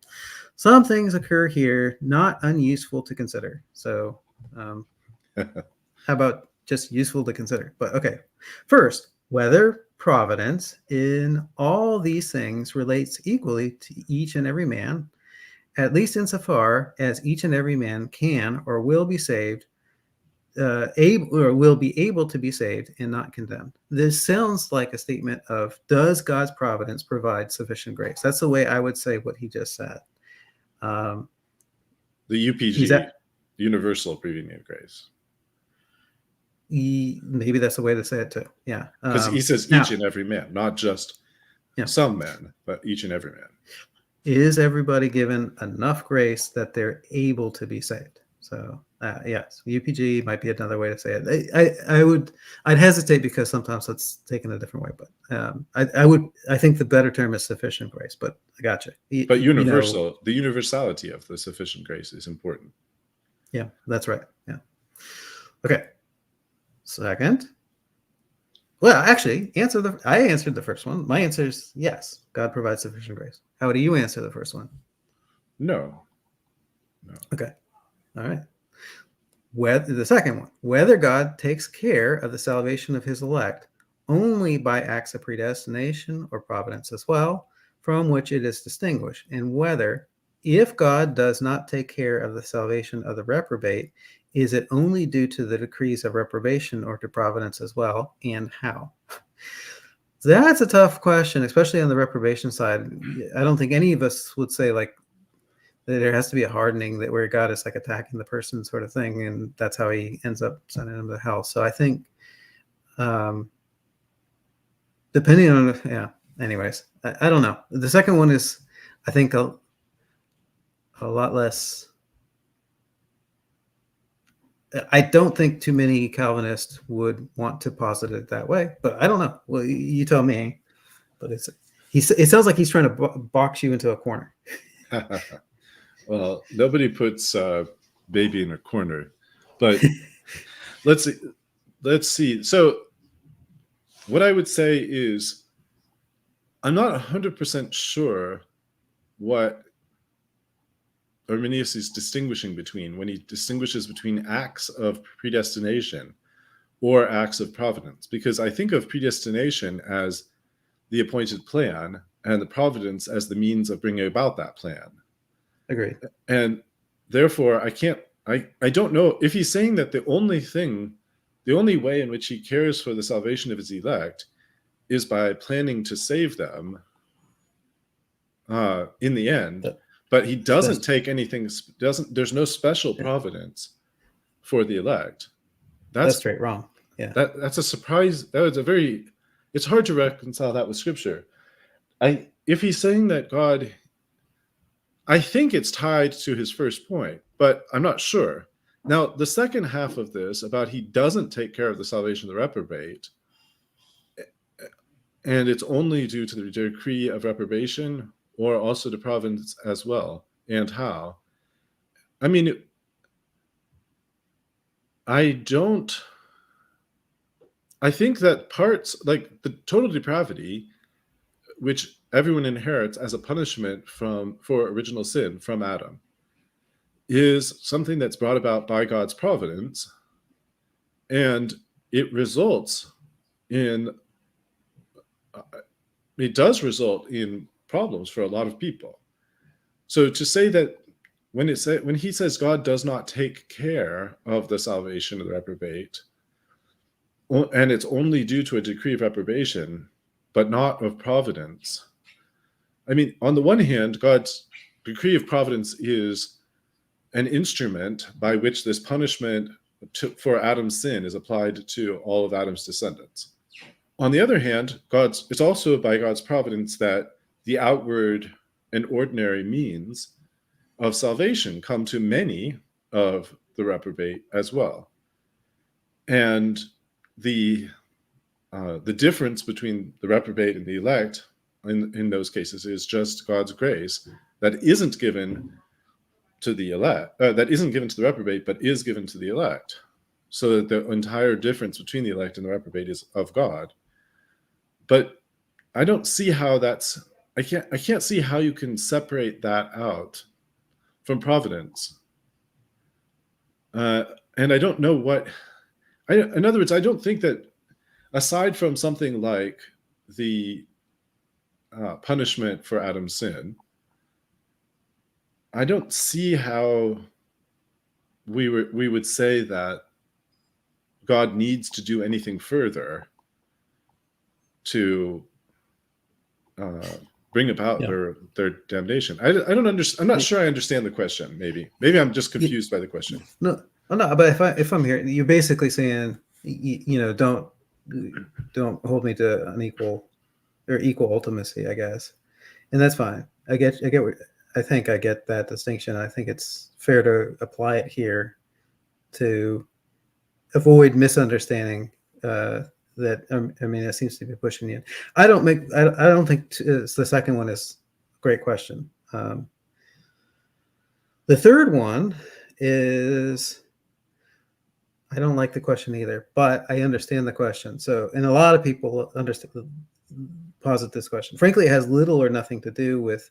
Some things occur here not unuseful to consider. So how about just useful to consider? But okay. First, whether providence in all these things relates equally to each and every man, at least insofar as each and every man can or will be saved, will be able to be saved and not condemned. This sounds like a statement of, does God's providence provide sufficient grace? That's the way I would say what he just said. The UPG, Universal Prevenient of Grace. Maybe that's the way to say it too. Yeah. Because he says each and every man, not just some men, but each and every man. Is everybody given enough grace that they're able to be saved? So yes, UPG might be another way to say it. I'd hesitate because sometimes it's taken a different way, but I think the better term is sufficient grace, but I got you. But universal, the universality of the sufficient grace is important. Yeah, that's right. Yeah. Okay. Second. Well, actually, I answered the first one. My answer is yes. God provides sufficient grace. How do you answer the first one? No. Okay. All right. The second one, whether God takes care of the salvation of his elect only by acts of predestination or providence as well, from which it is distinguished, and whether, if God does not take care of the salvation of the reprobate, is it only due to the decrees of reprobation or to providence as well, and how? That's a tough question, especially on the reprobation side. I don't think any of us would say like that there has to be a hardening that where God is like attacking the person sort of thing, and that's how he ends up sending them to hell. So I think depending on anyways, I don't know. The second one is, I think, a lot less. I don't think too many Calvinists would want to posit it that way, but I don't know. Well, you tell me. But it sounds like he's trying to box you into a corner. Well, nobody puts baby in a corner, but let's see. So what I would say is, I'm not 100% sure what Arminius is distinguishing between when he distinguishes between acts of predestination or acts of providence, because I think of predestination as the appointed plan and the providence as the means of bringing about that plan. Agreed. And therefore, I don't know if he's saying that the only way in which he cares for the salvation of his elect is by planning to save them in the end. But he doesn't take anything. There's no special providence for the elect. That's straight wrong. Yeah. That's a surprise. It's hard to reconcile that with Scripture. If he's saying that God, I think it's tied to his first point, but I'm not sure. Now, the second half of this about he doesn't take care of the salvation of the reprobate, and it's only due to the decree of reprobation, or also to providence as well, and how. I mean, I think that parts, like the total depravity, which everyone inherits as a punishment for original sin from Adam, is something that's brought about by God's providence, and it does result in problems for a lot of people. So to say that when he says God does not take care of the salvation of the reprobate, and it's only due to a decree of reprobation, but not of providence. I mean, on the one hand, God's decree of providence is an instrument by which this punishment for Adam's sin is applied to all of Adam's descendants. On the other hand, it's also by God's providence that the outward and ordinary means of salvation come to many of the reprobate as well. And the difference between the reprobate and the elect in those cases is just God's grace that isn't given to the elect, that isn't given to the reprobate, but is given to the elect. So that the entire difference between the elect and the reprobate is of God. But I don't see how I can't see how you can separate that out from providence. And I don't know in other words, I don't think that, aside from something like the punishment for Adam's sin, I don't see how we would say that God needs to do anything further to bring about their damnation. I don't understand. I'm not sure I understand the question. Maybe I'm just confused by the question. No. But if I'm here, you're basically saying, don't hold me to unequal or equal ultimacy, I guess, and that's fine. I think I get that distinction. I think it's fair to apply it here to avoid misunderstanding that it seems to be pushing you. I don't think the second one is a great question. The third one is, I don't like the question either, but I understand the question. So, and a lot of people posit this question. Frankly, it has little or nothing to do with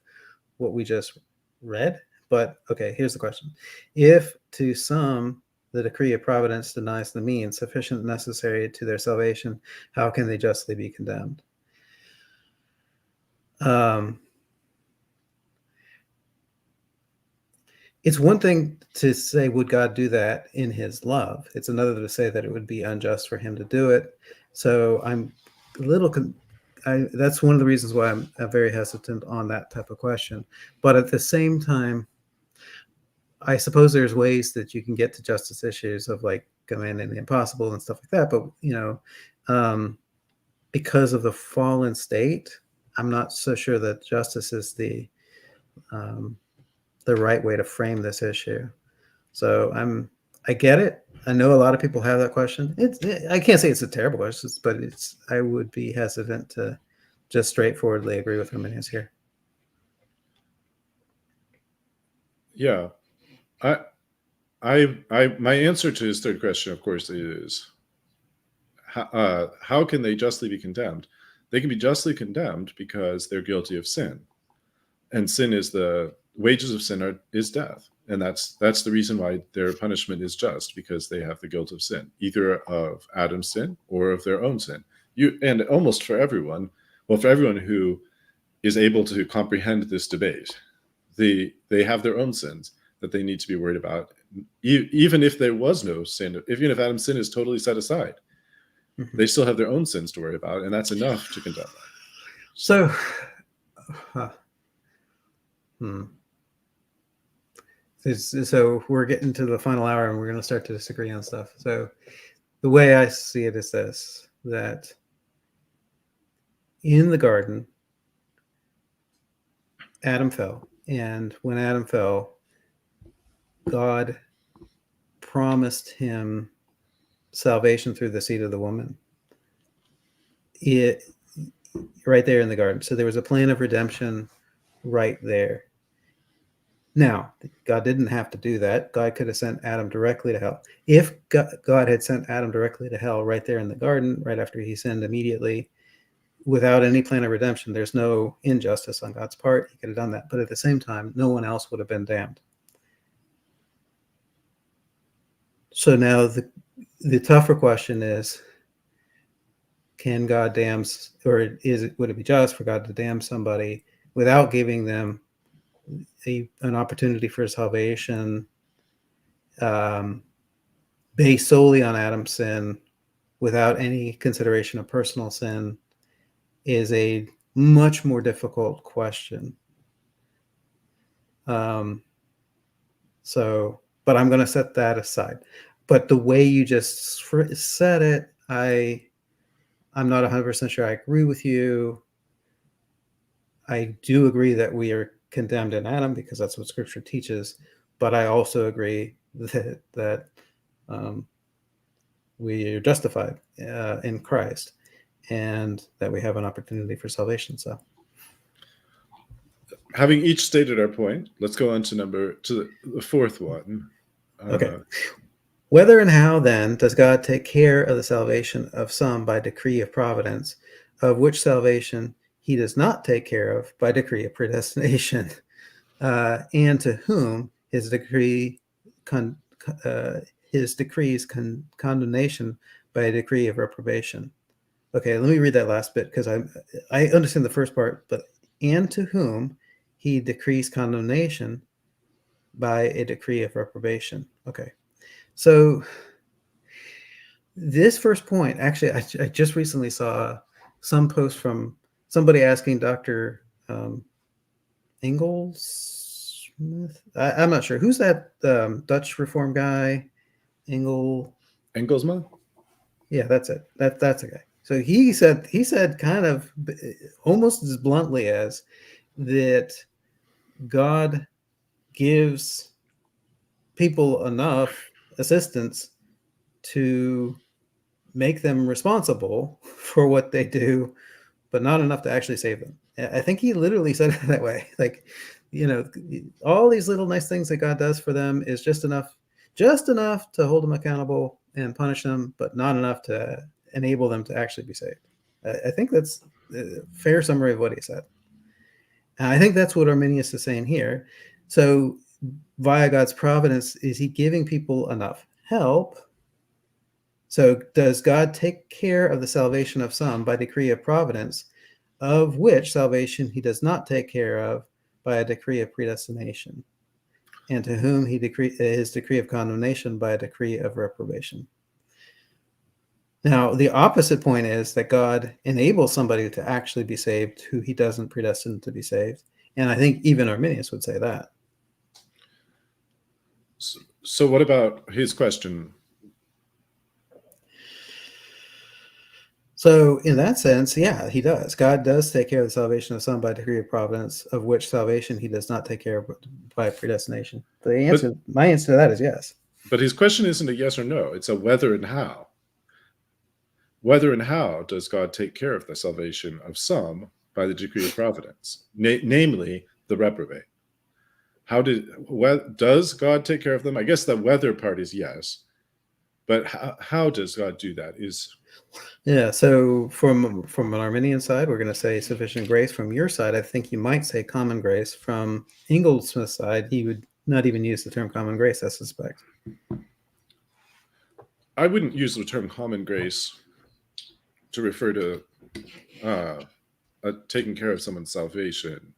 what we just read. But okay, here's the question: if to some the decree of providence denies the means sufficient and necessary to their salvation, how can they justly be condemned? It's one thing to say, would God do that in his love? It's another to say that it would be unjust for him to do it. So I'm a little, that's one of the reasons why I'm very hesitant on that type of question. But at the same time, I suppose there's ways that you can get to justice issues of like commanding the impossible and stuff like that. But, because of the fallen state, I'm not so sure that justice is the right way to frame this issue. So I get it. I know a lot of people have that question. I can't say it's a terrible question, but I would be hesitant to just straightforwardly agree with Arminius here. Yeah. My answer to his third question, of course, is how can they justly be condemned? They can be justly condemned because they're guilty of sin, and sin is the wages of sin is death, and that's the reason why their punishment is just, because they have the guilt of sin, either of Adam's sin or of their own sin. And almost for everyone who is able to comprehend this debate, they have their own sins that they need to be worried about, even if there was no sin. Even if Adam's sin is totally set aside, they still have their own sins to worry about, and that's enough to condemn them. So, so we're getting to the final hour, and we're going to start to disagree on stuff. So the way I see it is this: that in the garden, Adam fell, and when Adam fell, God promised him salvation through the seed of the woman. Right there in the garden. So there was a plan of redemption right there. Now, God didn't have to do that. God could have sent Adam directly to hell. If God had sent Adam directly to hell right there in the garden, right after he sinned immediately, without any plan of redemption, there's no injustice on God's part. He could have done that. But at the same time, no one else would have been damned. So now the tougher question is, can God damn, or would it be just for God to damn somebody without giving them an opportunity for salvation, based solely on Adam's sin, without any consideration of personal sin, is a much more difficult question. But I'm going to set that aside. But the way you just said it, I'm not 100% sure I agree with you. I do agree that we are condemned in Adam because that's what Scripture teaches. But I also agree that we are justified in Christ, and that we have an opportunity for salvation. So, having each stated our point, let's go on to the fourth one. okay. Whether and how then does God take care of the salvation of some by decree of providence, of which salvation he does not take care of by decree of predestination, and to whom his decrees condemnation by a decree of reprobation? Okay, let me read that last bit because I understand the first part, but and to whom he decrees condemnation by a decree of reprobation. Okay, so this first point, actually, I just recently saw some post from somebody asking Dr. Engelsmith. I'm not sure. Who's that Dutch reform guy? Engelsma? Yeah, that's it. That's a guy. So he said kind of almost as bluntly as that God gives people enough assistance to make them responsible for what they do, but not enough to actually save them. I think he literally said it that way. Like, all these little nice things that God does for them is just enough to hold them accountable and punish them, but not enough to enable them to actually be saved. I think that's a fair summary of what he said. And I think that's what Arminius is saying here. So via God's providence, is he giving people enough help? So does God take care of the salvation of some by decree of providence, of which salvation he does not take care of by a decree of predestination, and to whom he his decree of condemnation by a decree of reprobation? Now, the opposite point is that God enables somebody to actually be saved who he doesn't predestine to be saved. And I think even Arminius would say that. So what about his question? So in that sense, yeah, he does. God does take care of the salvation of some by decree of providence, of which salvation he does not take care of by predestination. My answer to that is yes. But his question isn't a yes or no. It's a whether and how. Whether and how does God take care of the salvation of some by the decree of providence, namely the reprobate? Does God take care of them? I guess the whether part is yes, but how does God do that is... Yeah, so from an Arminian side, we're going to say sufficient grace. From your side, I think you might say common grace. From Engelsmith's side, he would not even use the term common grace, I suspect. I wouldn't use the term common grace to refer to taking care of someone's salvation.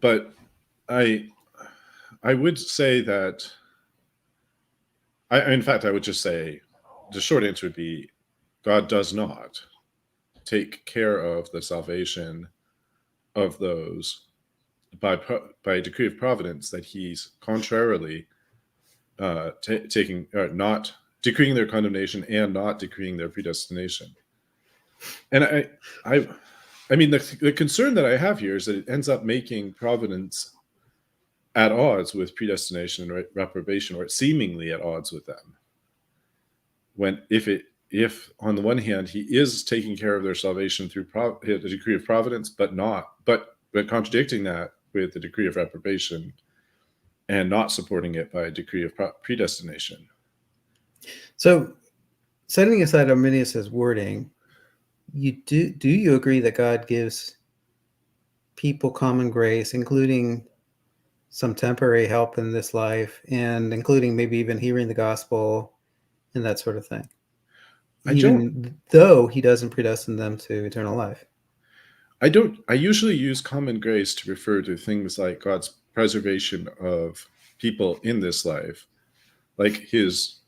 But I would say that, in fact, I would just say the short answer would be God does not take care of the salvation of those by a decree of providence that he's contrarily not decreeing their condemnation and not decreeing their predestination. And I mean, the concern that I have here is that it ends up making providence at odds with predestination and reprobation, or seemingly at odds with them. If on the one hand he is taking care of their salvation through the decree of providence, but contradicting that with the decree of reprobation and not supporting it by a decree of predestination. So, setting aside Arminius's wording, do you agree that God gives people common grace, including some temporary help in this life, and including maybe even hearing the gospel and that sort of thing, though he doesn't predestine them to eternal life? I usually use common grace to refer to things like God's preservation of people in this life, like his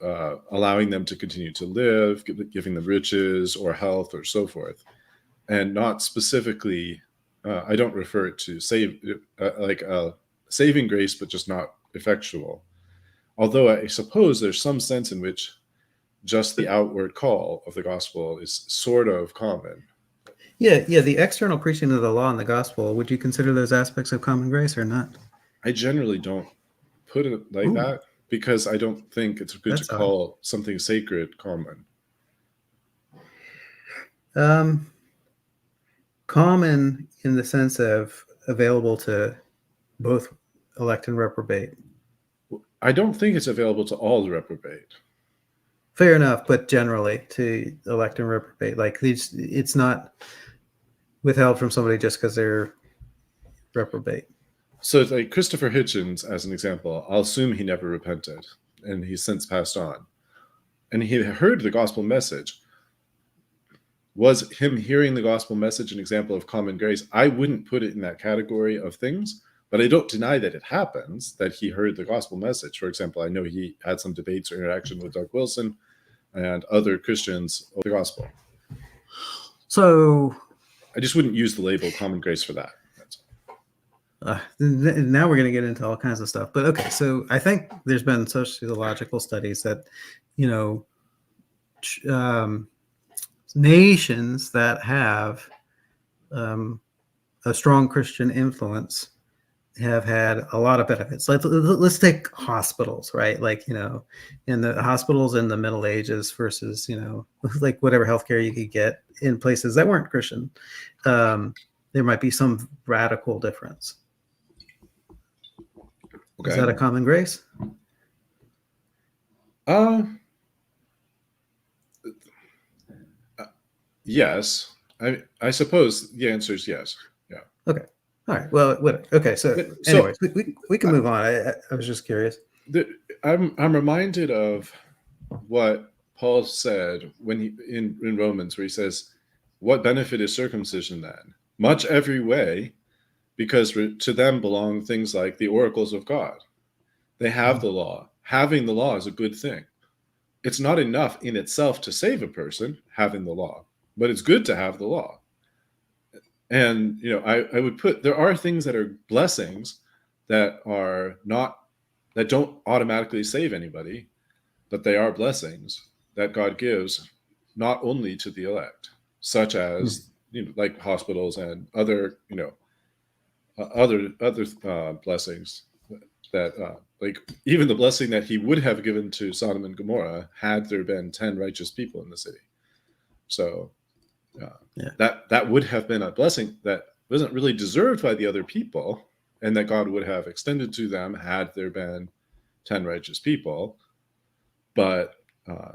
allowing them to continue to live, giving them riches or health or so forth, and not specifically, I don't refer it to saving grace, but just not effectual. Although I suppose there's some sense in which just the outward call of the gospel is sort of common. Yeah, yeah. The external preaching of the law and the gospel, would you consider those aspects of common grace or not? I generally don't put it like Ooh, that because I don't think it's good to that's odd. call something sacred common. Um, Common in the sense of available to both elect and reprobate. I don't think it's available to all the reprobate. Fair enough, but generally to elect and reprobate, like these, it's not withheld from somebody just because they're reprobate. So, like Christopher Hitchens, as an example, I'll assume he never repented and he's since passed on. And he heard the gospel message. Was him hearing the gospel message an example of common grace? I wouldn't put it in that category of things, but I don't deny that it happens, that he heard the gospel message. For example, I know he had some debates or interaction with Doug Wilson and other Christians of the gospel. So I just wouldn't use the label common grace for that. now we're going to get into all kinds of stuff. But okay, so I think there's been sociological studies that, you know, nations that have a strong Christian influence have had a lot of benefits. Let's take hospitals, right? Like, you know, in the hospitals in the Middle Ages versus, you know, like whatever healthcare you could get in places that weren't Christian. There might be some radical difference. Okay. Is that a common grace? Yes. I suppose the answer is yes. Yeah. Okay. All right. Well, okay. So, anyways, we can move on. I was just curious. I'm reminded of what Paul said when he in Romans, where he says, "What benefit is circumcision then? Much every way, because to them belong things like the oracles of God. They have the law. Having the law is a good thing. It's not enough in itself to save a person, having the law, but it's good to have the law." And, you know, I would put, there are things that are blessings that are not, that don't automatically save anybody, but they are blessings that God gives not only to the elect, such as, you know, like hospitals and other, you know, other blessings that, like even the blessing that he would have given to Sodom and Gomorrah had there been 10 righteous people in the city. So that would have been a blessing that wasn't really deserved by the other people, and that God would have extended to them had there been 10 righteous people. But I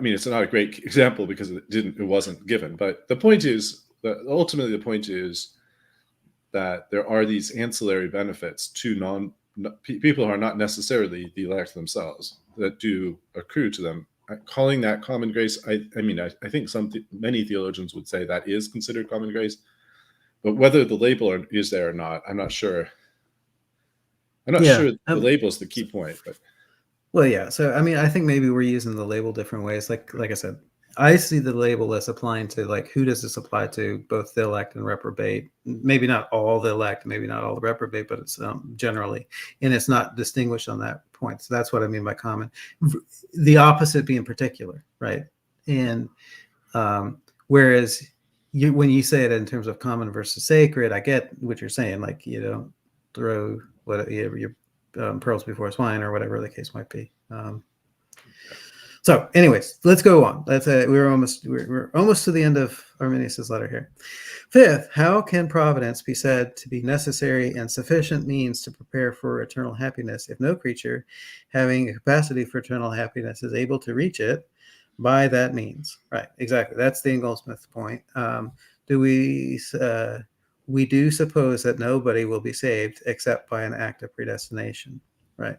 mean, it's not a great example because it wasn't given. But the point is that ultimately the point is that there are these ancillary benefits to people who are not necessarily the elect themselves that do accrue to them. Calling that common grace, I mean, I think many theologians would say that is considered common grace, but whether the label is there or not, I'm not sure. I'm not sure the label is the key point. But well, yeah. So I mean, I think maybe we're using the label different ways. Like I said, I see the label as applying to, like, who does this apply to? Both the elect and reprobate. Maybe not all the elect, maybe not all the reprobate, but it's generally, and it's not distinguished on that point. So that's what I mean by common. The opposite being particular, right? And whereas when you say it in terms of common versus sacred, I get what you're saying. Like, you don't throw your pearls before swine or whatever the case might be. So, anyways, let's go on. We're almost to the end of Arminius's letter here. Fifth, how can providence be said to be necessary and sufficient means to prepare for eternal happiness if no creature having a capacity for eternal happiness is able to reach it by that means? Right, exactly. That's the Inglesmith point. We do suppose that nobody will be saved except by an act of predestination, right?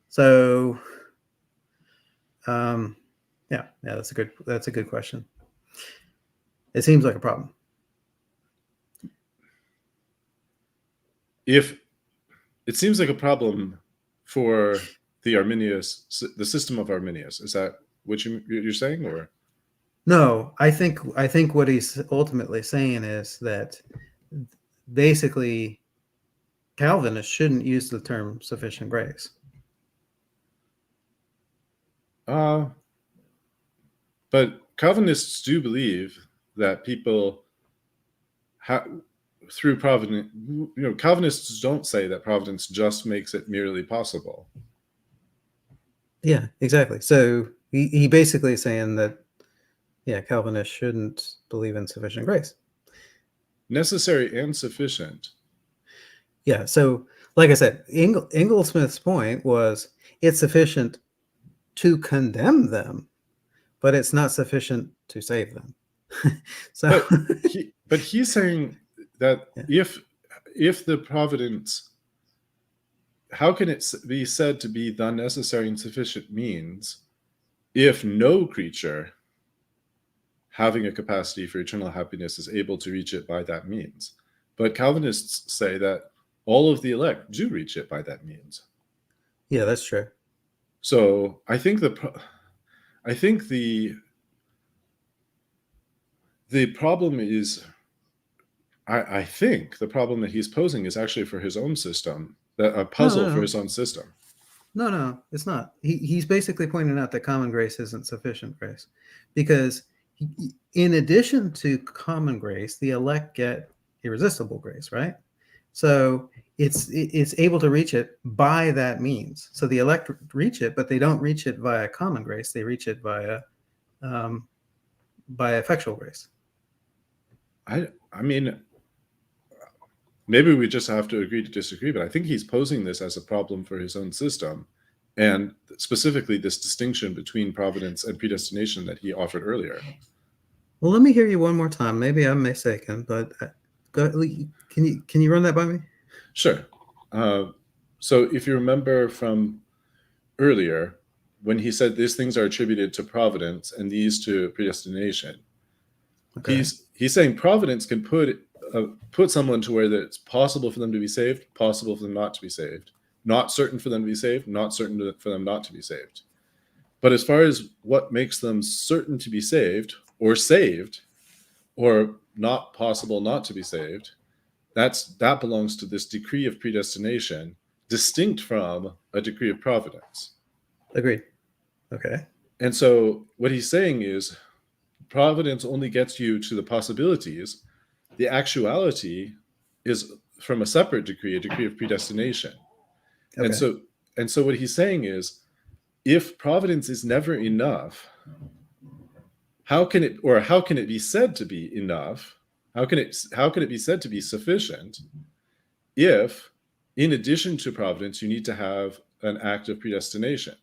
So, yeah, that's a good question. It seems like a problem. If it seems like a problem for the system of Arminius, is that what you're saying, or? No, I think what he's ultimately saying is that basically Calvinists shouldn't use the term sufficient grace. But Calvinists do believe that people through providence, Calvinists don't say that providence just makes it merely possible. Yeah, exactly. So he basically is saying that, yeah, Calvinists shouldn't believe in sufficient grace. Necessary and sufficient. Yeah. So, like I said, Inglesmith's point was it's sufficient to condemn them, but it's not sufficient to save them. So, but he's saying that yeah. if the providence, how can it be said to be the necessary and sufficient means if no creature having a capacity for eternal happiness is able to reach it by that means? But Calvinists say that all of the elect do reach it by that means. Yeah, that's true. So I think the problem is, I think the problem that he's posing is actually for his own system, a puzzle for his own system. No, it's not. He's basically pointing out that common grace isn't sufficient grace, because in addition to common grace, the elect get irresistible grace, right? So it's able to reach it by that means. So the elect reach it, but they don't reach it via common grace. They reach it via effectual grace. I mean, maybe we just have to agree to disagree, but I think he's posing this as a problem for his own system, and specifically this distinction between providence and predestination that he offered earlier. Well, let me hear you one more time. Maybe I'm mistaken, but can you run that by me? Sure. So if you remember from earlier, when he said these things are attributed to providence and these to predestination, okay, he's saying providence can put someone to where it's possible for them to be saved, possible for them not to be saved, not certain for them to be saved, not certain for them not to be saved. But as far as what makes them certain to be saved or not possible not to be saved, that belongs to this decree of predestination, distinct from a decree of providence. Agreed. Okay. And so what he's saying is providence only gets you to the possibilities. The actuality is from a separate decree, a decree of predestination. Okay. And so what he's saying is, if providence is never enough, how can it be said to be enough? How can it be said to be sufficient if, in addition to providence, you need to have an act of predestination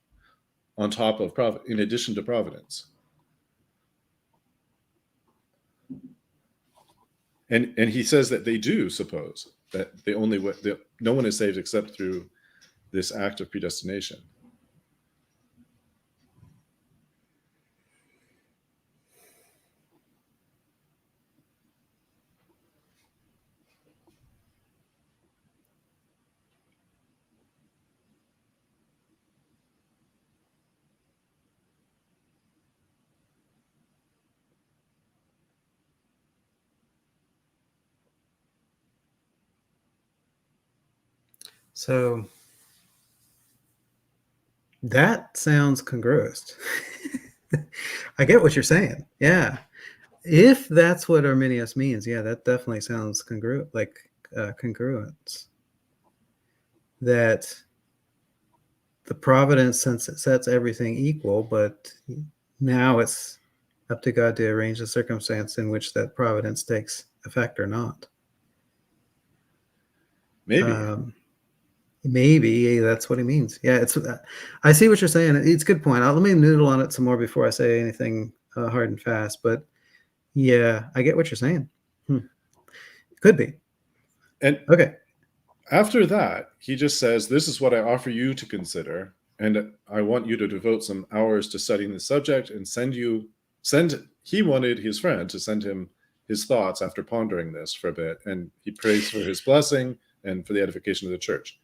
on top of in addition to providence? And he says that they do suppose that no one is saved except through this act of predestination. So that sounds congruous. I get what you're saying. Yeah. If that's what Arminius means, yeah, that definitely sounds congruent, congruence. That the providence sets everything equal, but now it's up to God to arrange the circumstance in which that providence takes effect or not. Maybe that's what he means. Yeah, I see what you're saying. It's a good point. Let me noodle on it some more before I say anything hard and fast. But yeah, I get what you're saying. Could be. And okay. After that, he just says, "This is what I offer you to consider, and I want you to devote some hours to studying the subject and He wanted his friend to send him his thoughts after pondering this for a bit, and he prays for his blessing and for the edification of the church."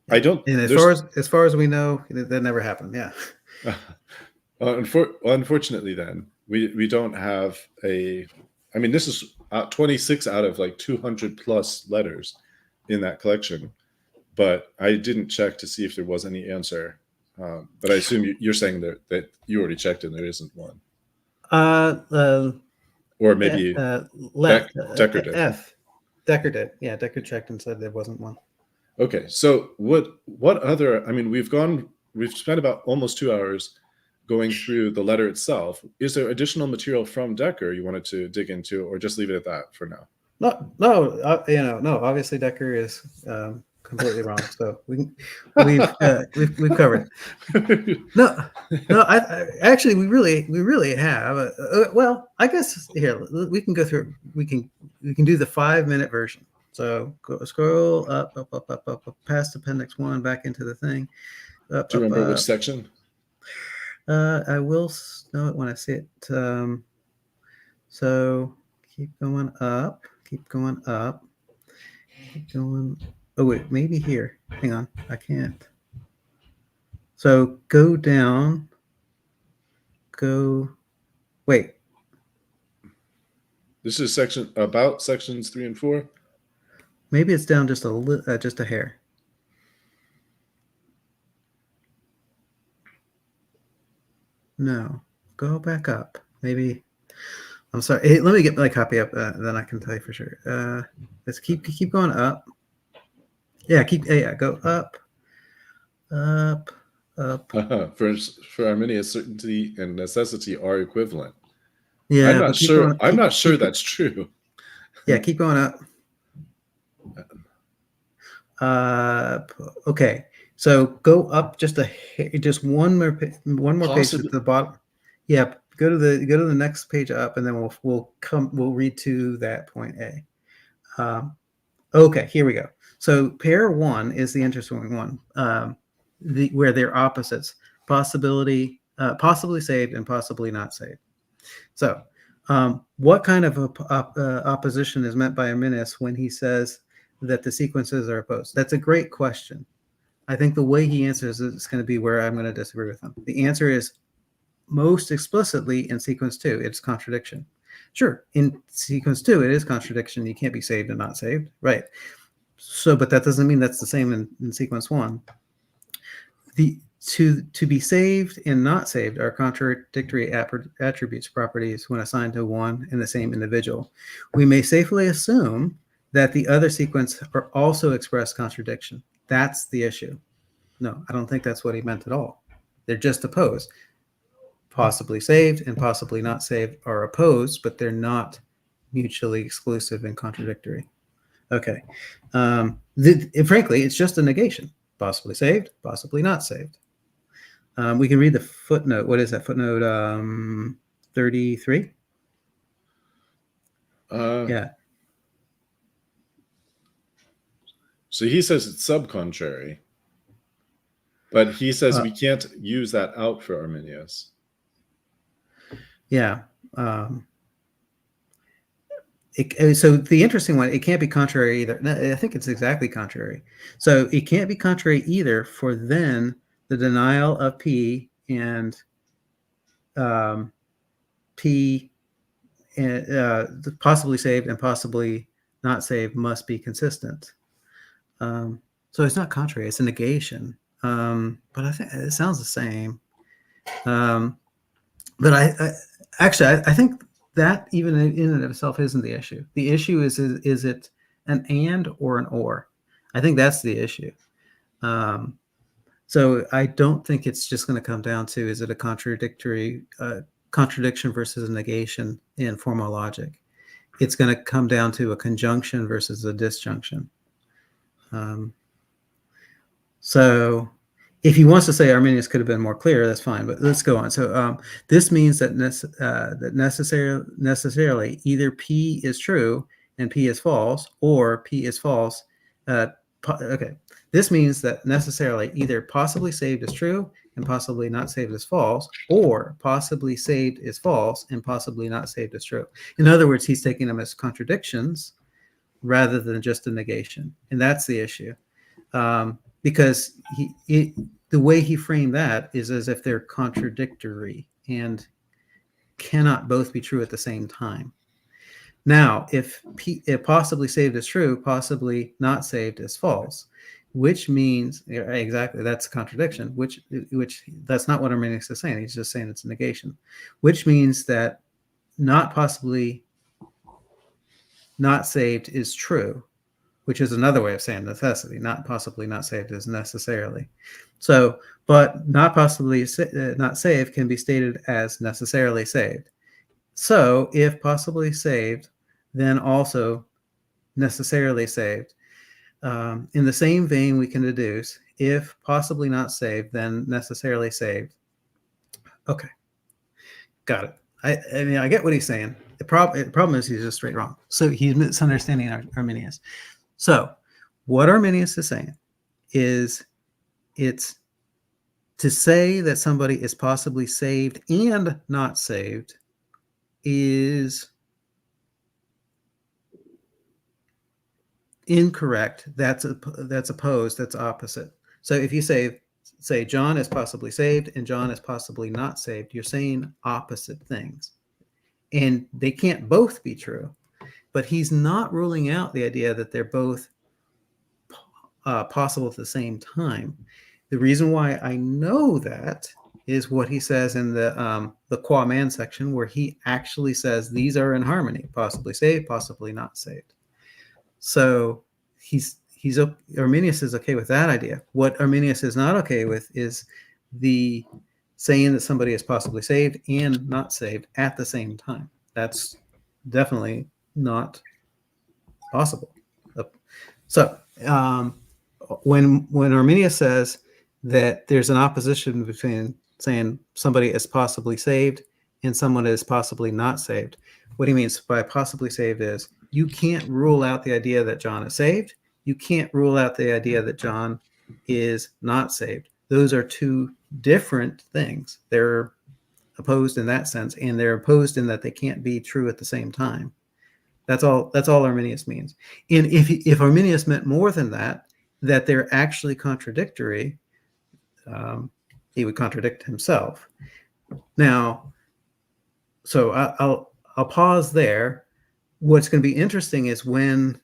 I don't. And as far as we know, that never happened. Yeah. Unfortunately, then we don't have a. I mean, this is 26 out of like 200 plus letters in that collection, but I didn't check to see if there was any answer. But I assume you're saying that you already checked and there isn't one. or maybe Left. Decker did. F. Decker did. Yeah, Decker checked and said there wasn't one. Okay, so what other? I mean, we've spent about almost 2 hours going through the letter itself. Is there additional material from Decker you wanted to dig into, or just leave it at that for now? No. No. Obviously, Decker is completely wrong. So we've covered. No. I actually we really have. Well, I guess here we can go through. We can do the 5-minute version. So scroll up past Appendix 1, back into the thing. Do you remember which section? I will know it when I see it. So keep going up. Keep going. Oh wait, maybe here. Hang on, I can't. So go down. Wait. This is sections 3 and 4. Maybe it's down just a hair. No, go back up. Maybe. I'm sorry. Hey, let me get my copy up, then I can tell you for sure. Let's keep going up. Yeah, go up. For Arminius, certainty and necessity are equivalent. Yeah, I'm not sure that's true. Yeah, keep going up. Okay, so go up just one more page at the bottom. Yeah, go to the next page up, and then we'll read to that point A. Okay, here we go. So pair 1 is the interesting one, where they're opposites: possibly saved and possibly not saved. So, what kind of opposition is meant by Arminius when he says that the sequences are opposed? That's a great question. I think the way he answers it is going to be where I'm going to disagree with him. The answer is most explicitly in sequence 2, it's contradiction. Sure, in sequence 2, it is contradiction. You can't be saved and not saved, right? So, but that doesn't mean that's the same in sequence 1. To be saved and not saved are contradictory attributes, properties when assigned to one and the same individual. We may safely assume that the other sequence are also express contradiction. That's the issue. No, I don't think that's what he meant at all. They're just opposed. Possibly saved and possibly not saved are opposed, but they're not mutually exclusive and contradictory. Okay. Frankly, it's just a negation. Possibly saved, possibly not saved. We can read the footnote. What is that? Footnote 33? Yeah. So he says it's subcontrary, but he says we can't use that out for Arminius. Yeah. So the interesting one, it can't be contrary either. No, I think it's exactly contrary. So it can't be contrary either, for then the denial of P and P and possibly saved and possibly not saved must be consistent. So it's not contrary; it's a negation. But I think it sounds the same. But I think that even in and of itself isn't the issue. The issue is it an and or an or? I think that's the issue. So I don't think it's just going to come down to, is it a contradiction versus a negation in formal logic? It's going to come down to a conjunction versus a disjunction. So if he wants to say Arminius could have been more clear, that's fine, but let's go on. So this means that necessarily either P is true and P is false, or P is false. Okay. This means that necessarily either possibly saved is true and possibly not saved is false, or possibly saved is false and possibly not saved is true. In other words, he's taking them as contradictions rather than just a negation. And that's the issue. Because the way he framed that is as if they're contradictory and cannot both be true at the same time. Now, if possibly saved is true, possibly not saved is false, which means exactly that's a contradiction, which that's not what Arminius is saying. He's just saying it's a negation, which means that not possibly not saved is true, which is another way of saying necessity. Not possibly not saved is necessarily. So, but not possibly not saved can be stated as necessarily saved. So, if possibly saved, then also necessarily saved. In the same vein, we can deduce if possibly not saved, then necessarily saved. Okay, got it. I mean, I get what he's saying. The problem is he's just straight wrong. So he's misunderstanding Arminius. So what Arminius is saying is it's to say that somebody is possibly saved and not saved is incorrect. That's opposed. That's opposite. So if you say John is possibly saved and John is possibly not saved, you're saying opposite things, and they can't both be true. But he's not ruling out the idea that they're both possible at the same time. The reason why I know that is what he says in the qua man section, where he actually says these are in harmony, possibly saved, possibly not saved. So Arminius is okay with that idea. What Arminius is not okay with is the saying that somebody is possibly saved and not saved at the same time. That's definitely not possible. So when Arminius says that there's an opposition between saying somebody is possibly saved and someone is possibly not saved, what he means by possibly saved is you can't rule out the idea that John is saved. You can't rule out the idea that John is not saved. Those are two different things. They're opposed in that sense, and they're opposed in that they can't be true at the same time. That's all Arminius means. And if Arminius meant more than that they're actually contradictory, he would contradict himself. Now, so I'll pause there. What's going to be interesting is when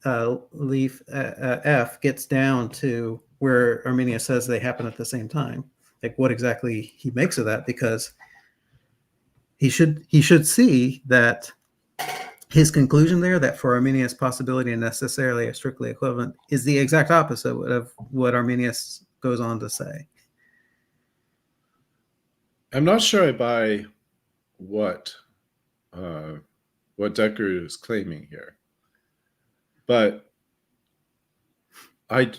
leaf F gets down to where Arminius says they happen at the same time, like what exactly he makes of that, because he should see that his conclusion there, that for Arminius possibility and necessarily are strictly equivalent, is the exact opposite of what Arminius goes on to say. I'm not sure I buy what Decker is claiming here, but I'm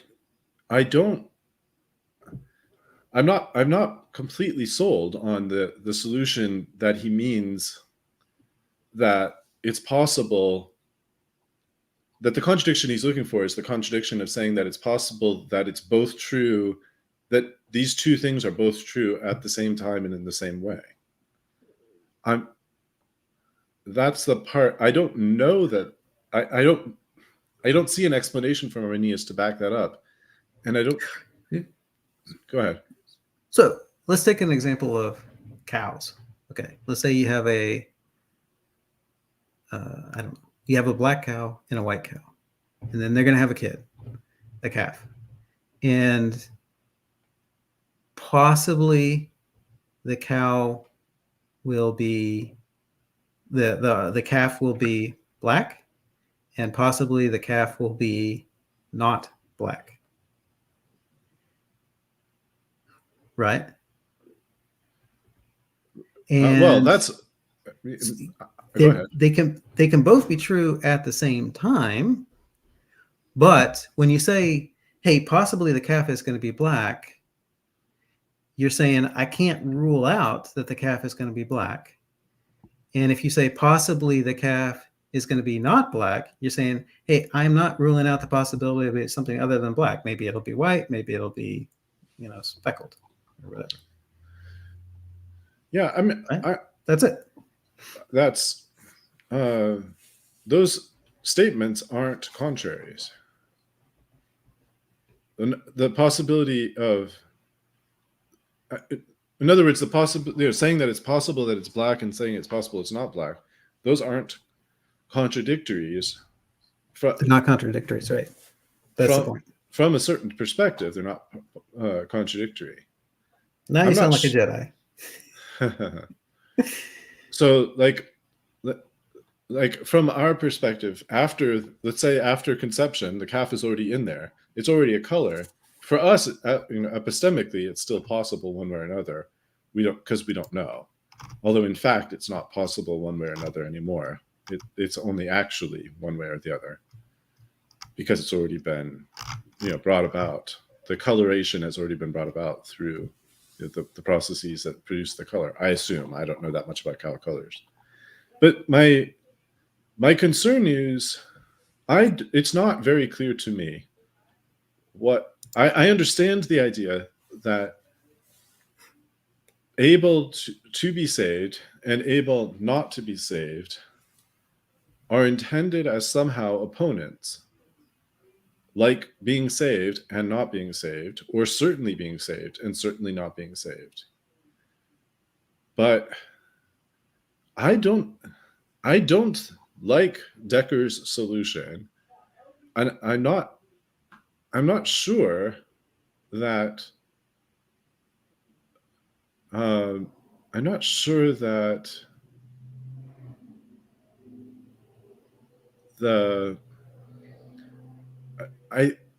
not completely sold on the solution that he means, that it's possible that the contradiction he's looking for is the contradiction of saying that it's possible that it's both true, that these two things are both true at the same time and in the same way. That's the part I don't know, that I don't see an explanation from Arrhenius to back that up. And I don't. Go ahead. So let's take an example of cows. Okay, let's say you have you have a black cow and a white cow, and then they're going to have a calf, and possibly the cow will be the calf will be black, and possibly the calf will be not black. Right? And well, that's they can both be true at the same time, but when you say, hey, possibly the calf is going to be black, you're saying I can't rule out that the calf is going to be black. And if you say possibly the calf is going to be not black, you're saying, hey, I'm not ruling out the possibility of it something other than black. Maybe it'll be white, maybe it'll be, speckled or whatever. Yeah, I mean, right? That's it. That's those statements aren't contraries. The possibility of, in other words, the possibility, saying that it's possible that it's black and saying it's possible it's not black, those aren't contradictories. They're not contradictories, right? That's the point. From a certain perspective, they're not contradictory. Now you sound like a Jedi. So, like, like from our perspective, after, let's say after conception, the calf is already in there. It's already a color. For us, epistemically, it's still possible one way or another. We don't, because we don't know. Although in fact, it's not possible one way or another anymore. It's only actually one way or the other, because it's already been, brought about. The coloration has already been brought about through the processes that produce the color. I assume. I don't know that much about cow colors, but my concern is, it's not very clear to me what I understand the idea that able to be saved and able not to be saved are intended as somehow opponents, like being saved and not being saved, or certainly being saved and certainly not being saved. But I don't like Decker's solution, and I'm not sure that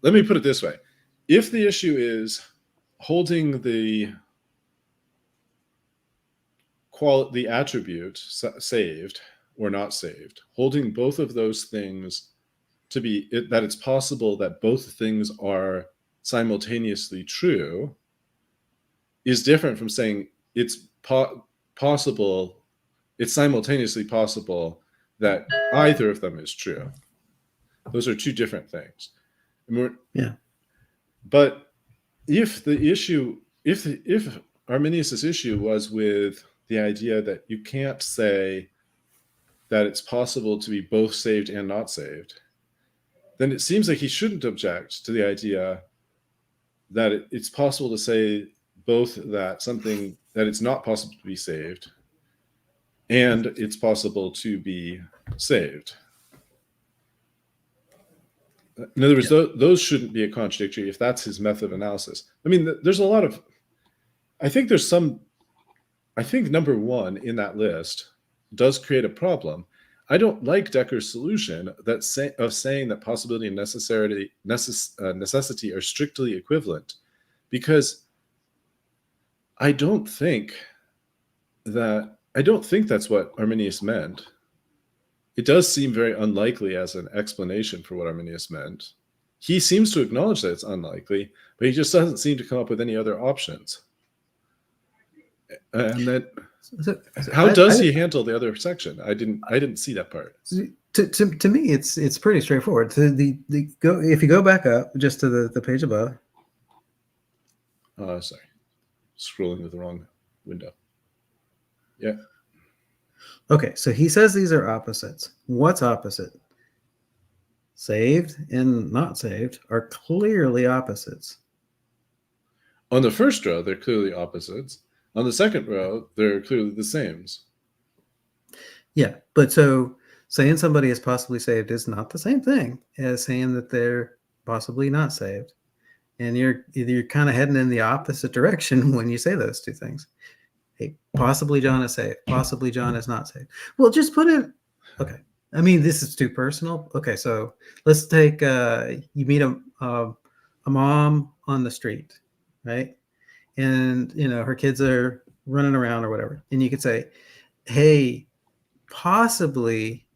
let me put it this way. If the issue is holding the attribute saved or not saved, holding both of those things to be that it's possible that both things are simultaneously true, is different from saying it's possible, it's simultaneously possible that either of them is true. Those are two different things. Yeah. But if Arminius's issue was with the idea that you can't say that it's possible to be both saved and not saved, then it seems like he shouldn't object to the idea that it's possible to say both that it's not possible to be saved and it's possible to be saved. In other words, those shouldn't be a contradictory if that's his method of analysis. I mean, there's a lot of, I think number one in that list does create a problem. I don't like Decker's solution of saying that possibility and necessity are strictly equivalent, because I don't think that's what Arminius meant. It does seem very unlikely as an explanation for what Arminius meant. He seems to acknowledge that it's unlikely, but he just doesn't seem to come up with any other options. And then, how does he handle the other section? I didn't see that part. To me, it's pretty straightforward. If you go back up just to the page above. Sorry, scrolling to the wrong window. Yeah. Okay, so he says these are opposites. What's opposite? Saved and not saved are clearly opposites. On the first row, they're clearly opposites. On the second row, they're clearly the sames. Yeah, but so saying somebody is possibly saved is not the same thing as saying that they're possibly not saved. And you're kind of heading in the opposite direction when you say those two things. Hey, possibly John is saved. Possibly John is not saved. Well, just put it. Okay. I mean, this is too personal. Okay, so let's take you meet a mom on the street, right? And her kids are running around or whatever, and you could say, "Hey, possibly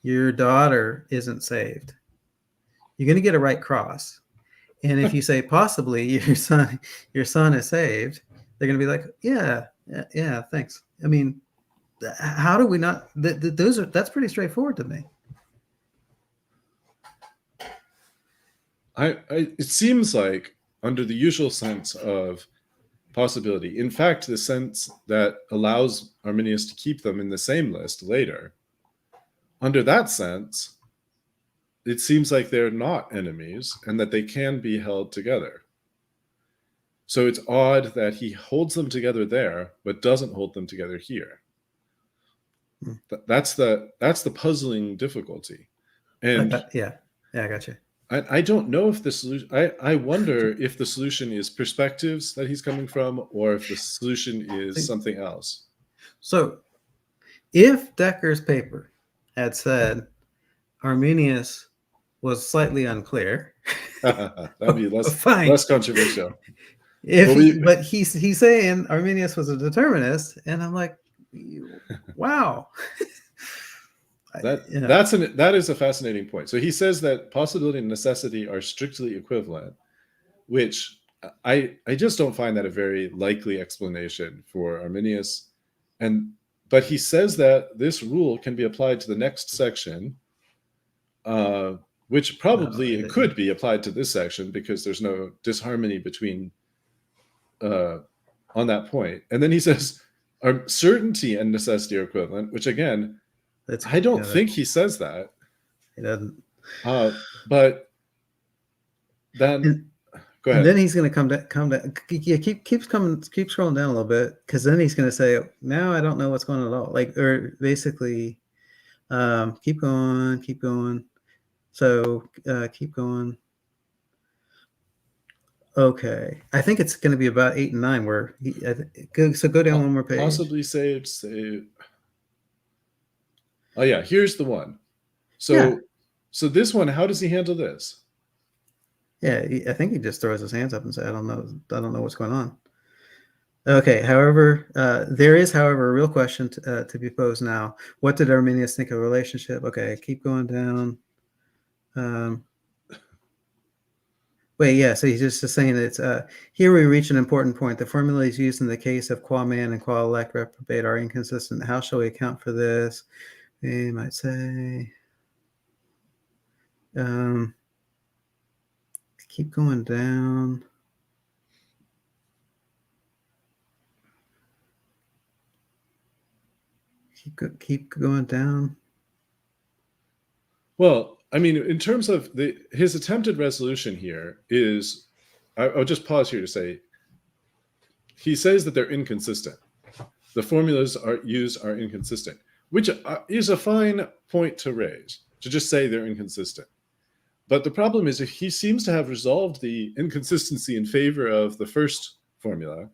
your daughter isn't saved." You're going to get a right cross. And if you say possibly your son is saved, they're going to be like, yeah, thanks. I mean, how do we not? That's pretty straightforward to me. It seems like under the usual sense of possibility, in fact, the sense that allows Arminius to keep them in the same list later, under that sense, it seems like they're not enemies and that they can be held together. So it's odd that he holds them together there, but doesn't hold them together here. That's the puzzling difficulty. And I got you. I don't know if the solution, I wonder if the solution is perspectives that he's coming from, or if the solution is something else. So if Decker's paper had said Arminius was slightly unclear. That'd be Fine. less controversial. If Well, but he's saying Arminius was a determinist, and I'm like, wow. That is a fascinating point. So he says that possibility and necessity are strictly equivalent, which I just don't find that a very likely explanation for Arminius. But he says that this rule can be applied to the next section, which probably it could be applied to this section because there's no disharmony between on that point. And then he says certainty and necessity are equivalent, which again, I don't think he says that. He doesn't. But then go ahead. And then he's going to come down. Yeah, keep scrolling down a little bit, because then he's going to say, "Now I don't know what's going on at all." Like, or basically, keep going. So keep going. Okay, I think it's going to be about 8 and 9 where so go down one more page. Possibly saved. Oh yeah, here's the one. So this one, how does he handle this? Yeah, I think he just throws his hands up and says, I don't know what's going on. Okay, however, there is, however, a real question to be posed now. What did Arminius think of the relationship? Okay, keep going down. Wait, yeah, so he's just saying it's, here we reach an important point. The formulas used in the case of qua man and qua elect reprobate are inconsistent. How shall we account for this? We might say, keep going down. Keep going down. Well, I mean, in terms of his attempted resolution here is, I'll just pause here to say, he says that they're inconsistent. The formulas used are inconsistent, which is a fine point to raise, to just say they're inconsistent. But the problem is, if he seems to have resolved the inconsistency in favor of the first formula,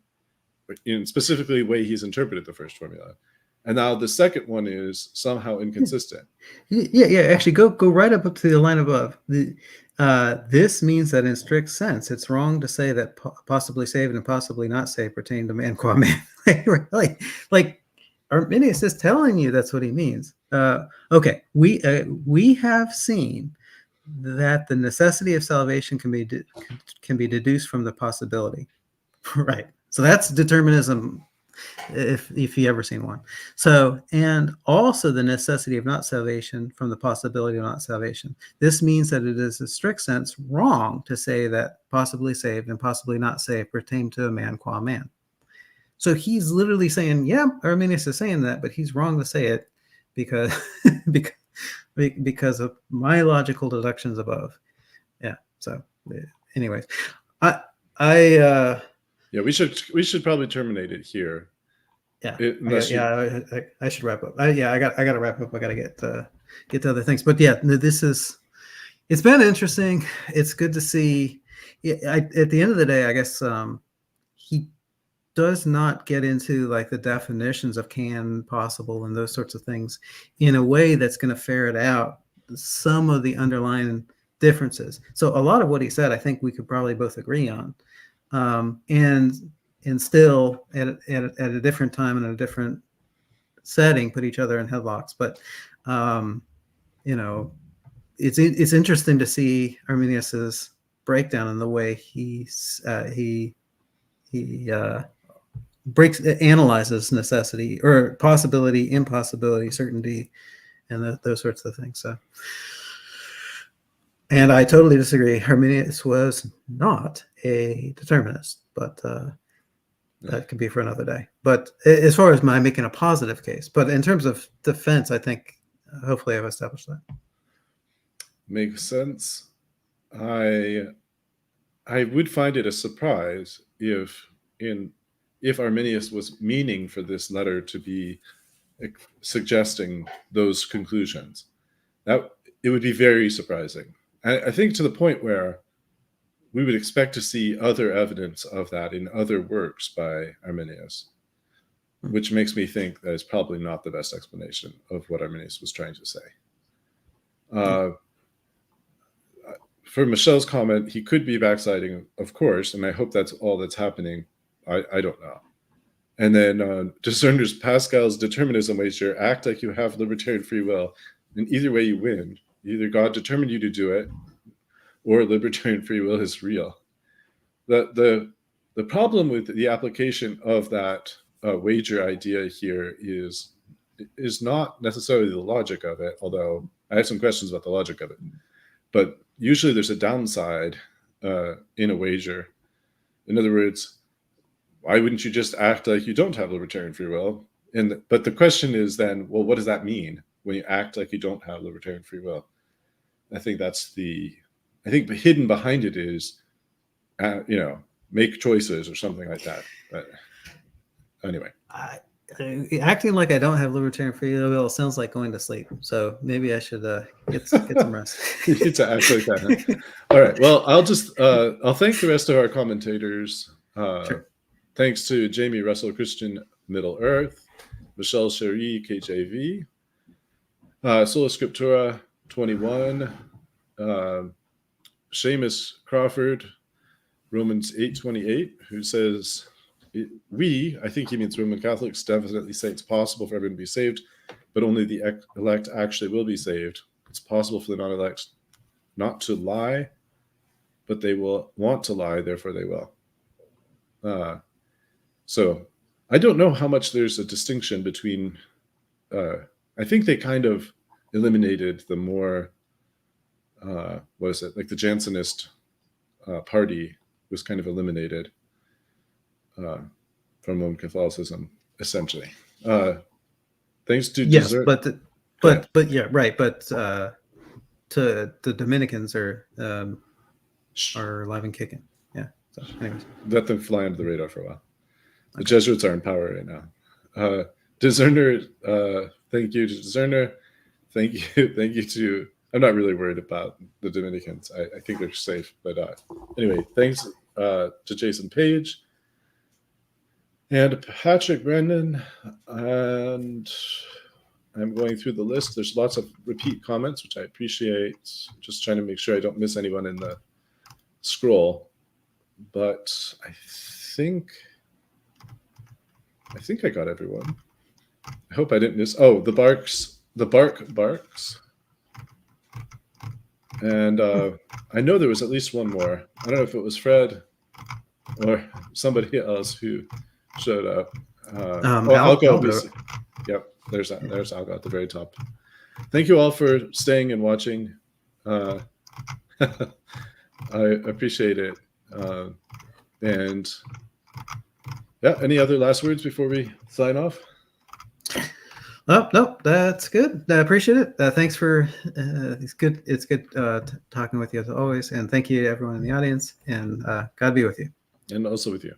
in specifically the way he's interpreted the first formula, and now the second one is somehow inconsistent. Yeah. Actually, go right up to the line above. This means that in strict sense, it's wrong to say that possibly saved and possibly not saved pertain to man qua man. like Arminius is telling you that's what he means. Okay, we have seen that the necessity of salvation can be deduced from the possibility, right? So that's determinism, if you ever seen one. So, and also the necessity of not salvation from the possibility of not salvation. This means that it is in strict sense wrong to say that possibly saved and possibly not saved pertain to a man qua man. So he's literally saying, yeah, Arminius is saying that, but he's wrong to say it because because of my logical deductions above. Yeah. So anyways, yeah, we should probably terminate it here. Yeah, I should wrap up. I got to wrap up. I got to get to other things. But yeah, it's been interesting. It's good to see. At the end of the day, I guess he does not get into like the definitions of can, possible, and those sorts of things in a way that's going to ferret out some of the underlying differences. So a lot of what he said, I think we could probably both agree on. And still at a different time and a different setting, put each other in headlocks. But it's interesting to see Arminius's breakdown in the way he analyzes necessity or possibility, impossibility, certainty, and those sorts of things. So, and I totally disagree. Arminius was not a determinist, but that could be for another day. But as far as my making a positive case, but in terms of defense, I think hopefully I've established that. Makes sense. I would find it a surprise if Arminius was meaning for this letter to be suggesting those conclusions. That it would be very surprising. I think to the point where we would expect to see other evidence of that in other works by Arminius. which makes me think that it's probably not the best explanation of what Arminius was trying to say. For Michelle's comment, he could be backsliding, of course, and I hope that's all that's happening. I don't know. And then Discerner's Pascal's determinism wager, act like you have libertarian free will, and either way you win. Either God determined you to do it, or libertarian free will is real. The problem with the application of that wager idea here is not necessarily the logic of it, although I have some questions about the logic of it. But usually there's a downside in a wager. In other words, why wouldn't you just act like you don't have libertarian free will? But the question is then, well, what does that mean when you act like you don't have libertarian free will? I think hidden behind it is, make choices or something like that. But anyway. Acting like I don't have libertarian free will sounds like going to sleep. So maybe I should get some rest. You need to act like that. Huh? All right. Well, I'll thank the rest of our commentators. Sure. Thanks to Jamie Russell Christian, Middle Earth, Michelle Cherie, KJV, Sola Scriptura 21, Seamus Crawford, Romans 8:28, who says, I think he means Roman Catholics, definitely say it's possible for everyone to be saved, but only the elect actually will be saved. It's possible for the non-elect not to lie, but they will want to lie, therefore they will. So I don't know how much there's a distinction between, I think they kind of eliminated the more, like the Jansenist party was kind of eliminated from Roman Catholicism, essentially. Thanks to yes, but yeah, right. But the Dominicans are alive and kicking. Yeah. So, anyways, let them fly under the radar for a while. The Jesuits are in power right now. Discerner, thank you to Discerner. Thank you to. I'm not really worried about the Dominicans. I think they're safe. But anyway, thanks to Jason Page and Patrick Brendan. And I'm going through the list. There's lots of repeat comments, which I appreciate. Just trying to make sure I don't miss anyone in the scroll. But I think I got everyone. I hope I didn't miss. Oh, the bark barks. And I know there was at least one more. I don't know if it was Fred or somebody else who showed up. Algo. Yep, there's Algo at the very top. Thank you all for staying and watching. I appreciate it. And yeah, any other last words before we sign off? No, that's good. I appreciate it. Thanks for it's good talking with you as always, and thank you to everyone in the audience, and God be with you. And also with you.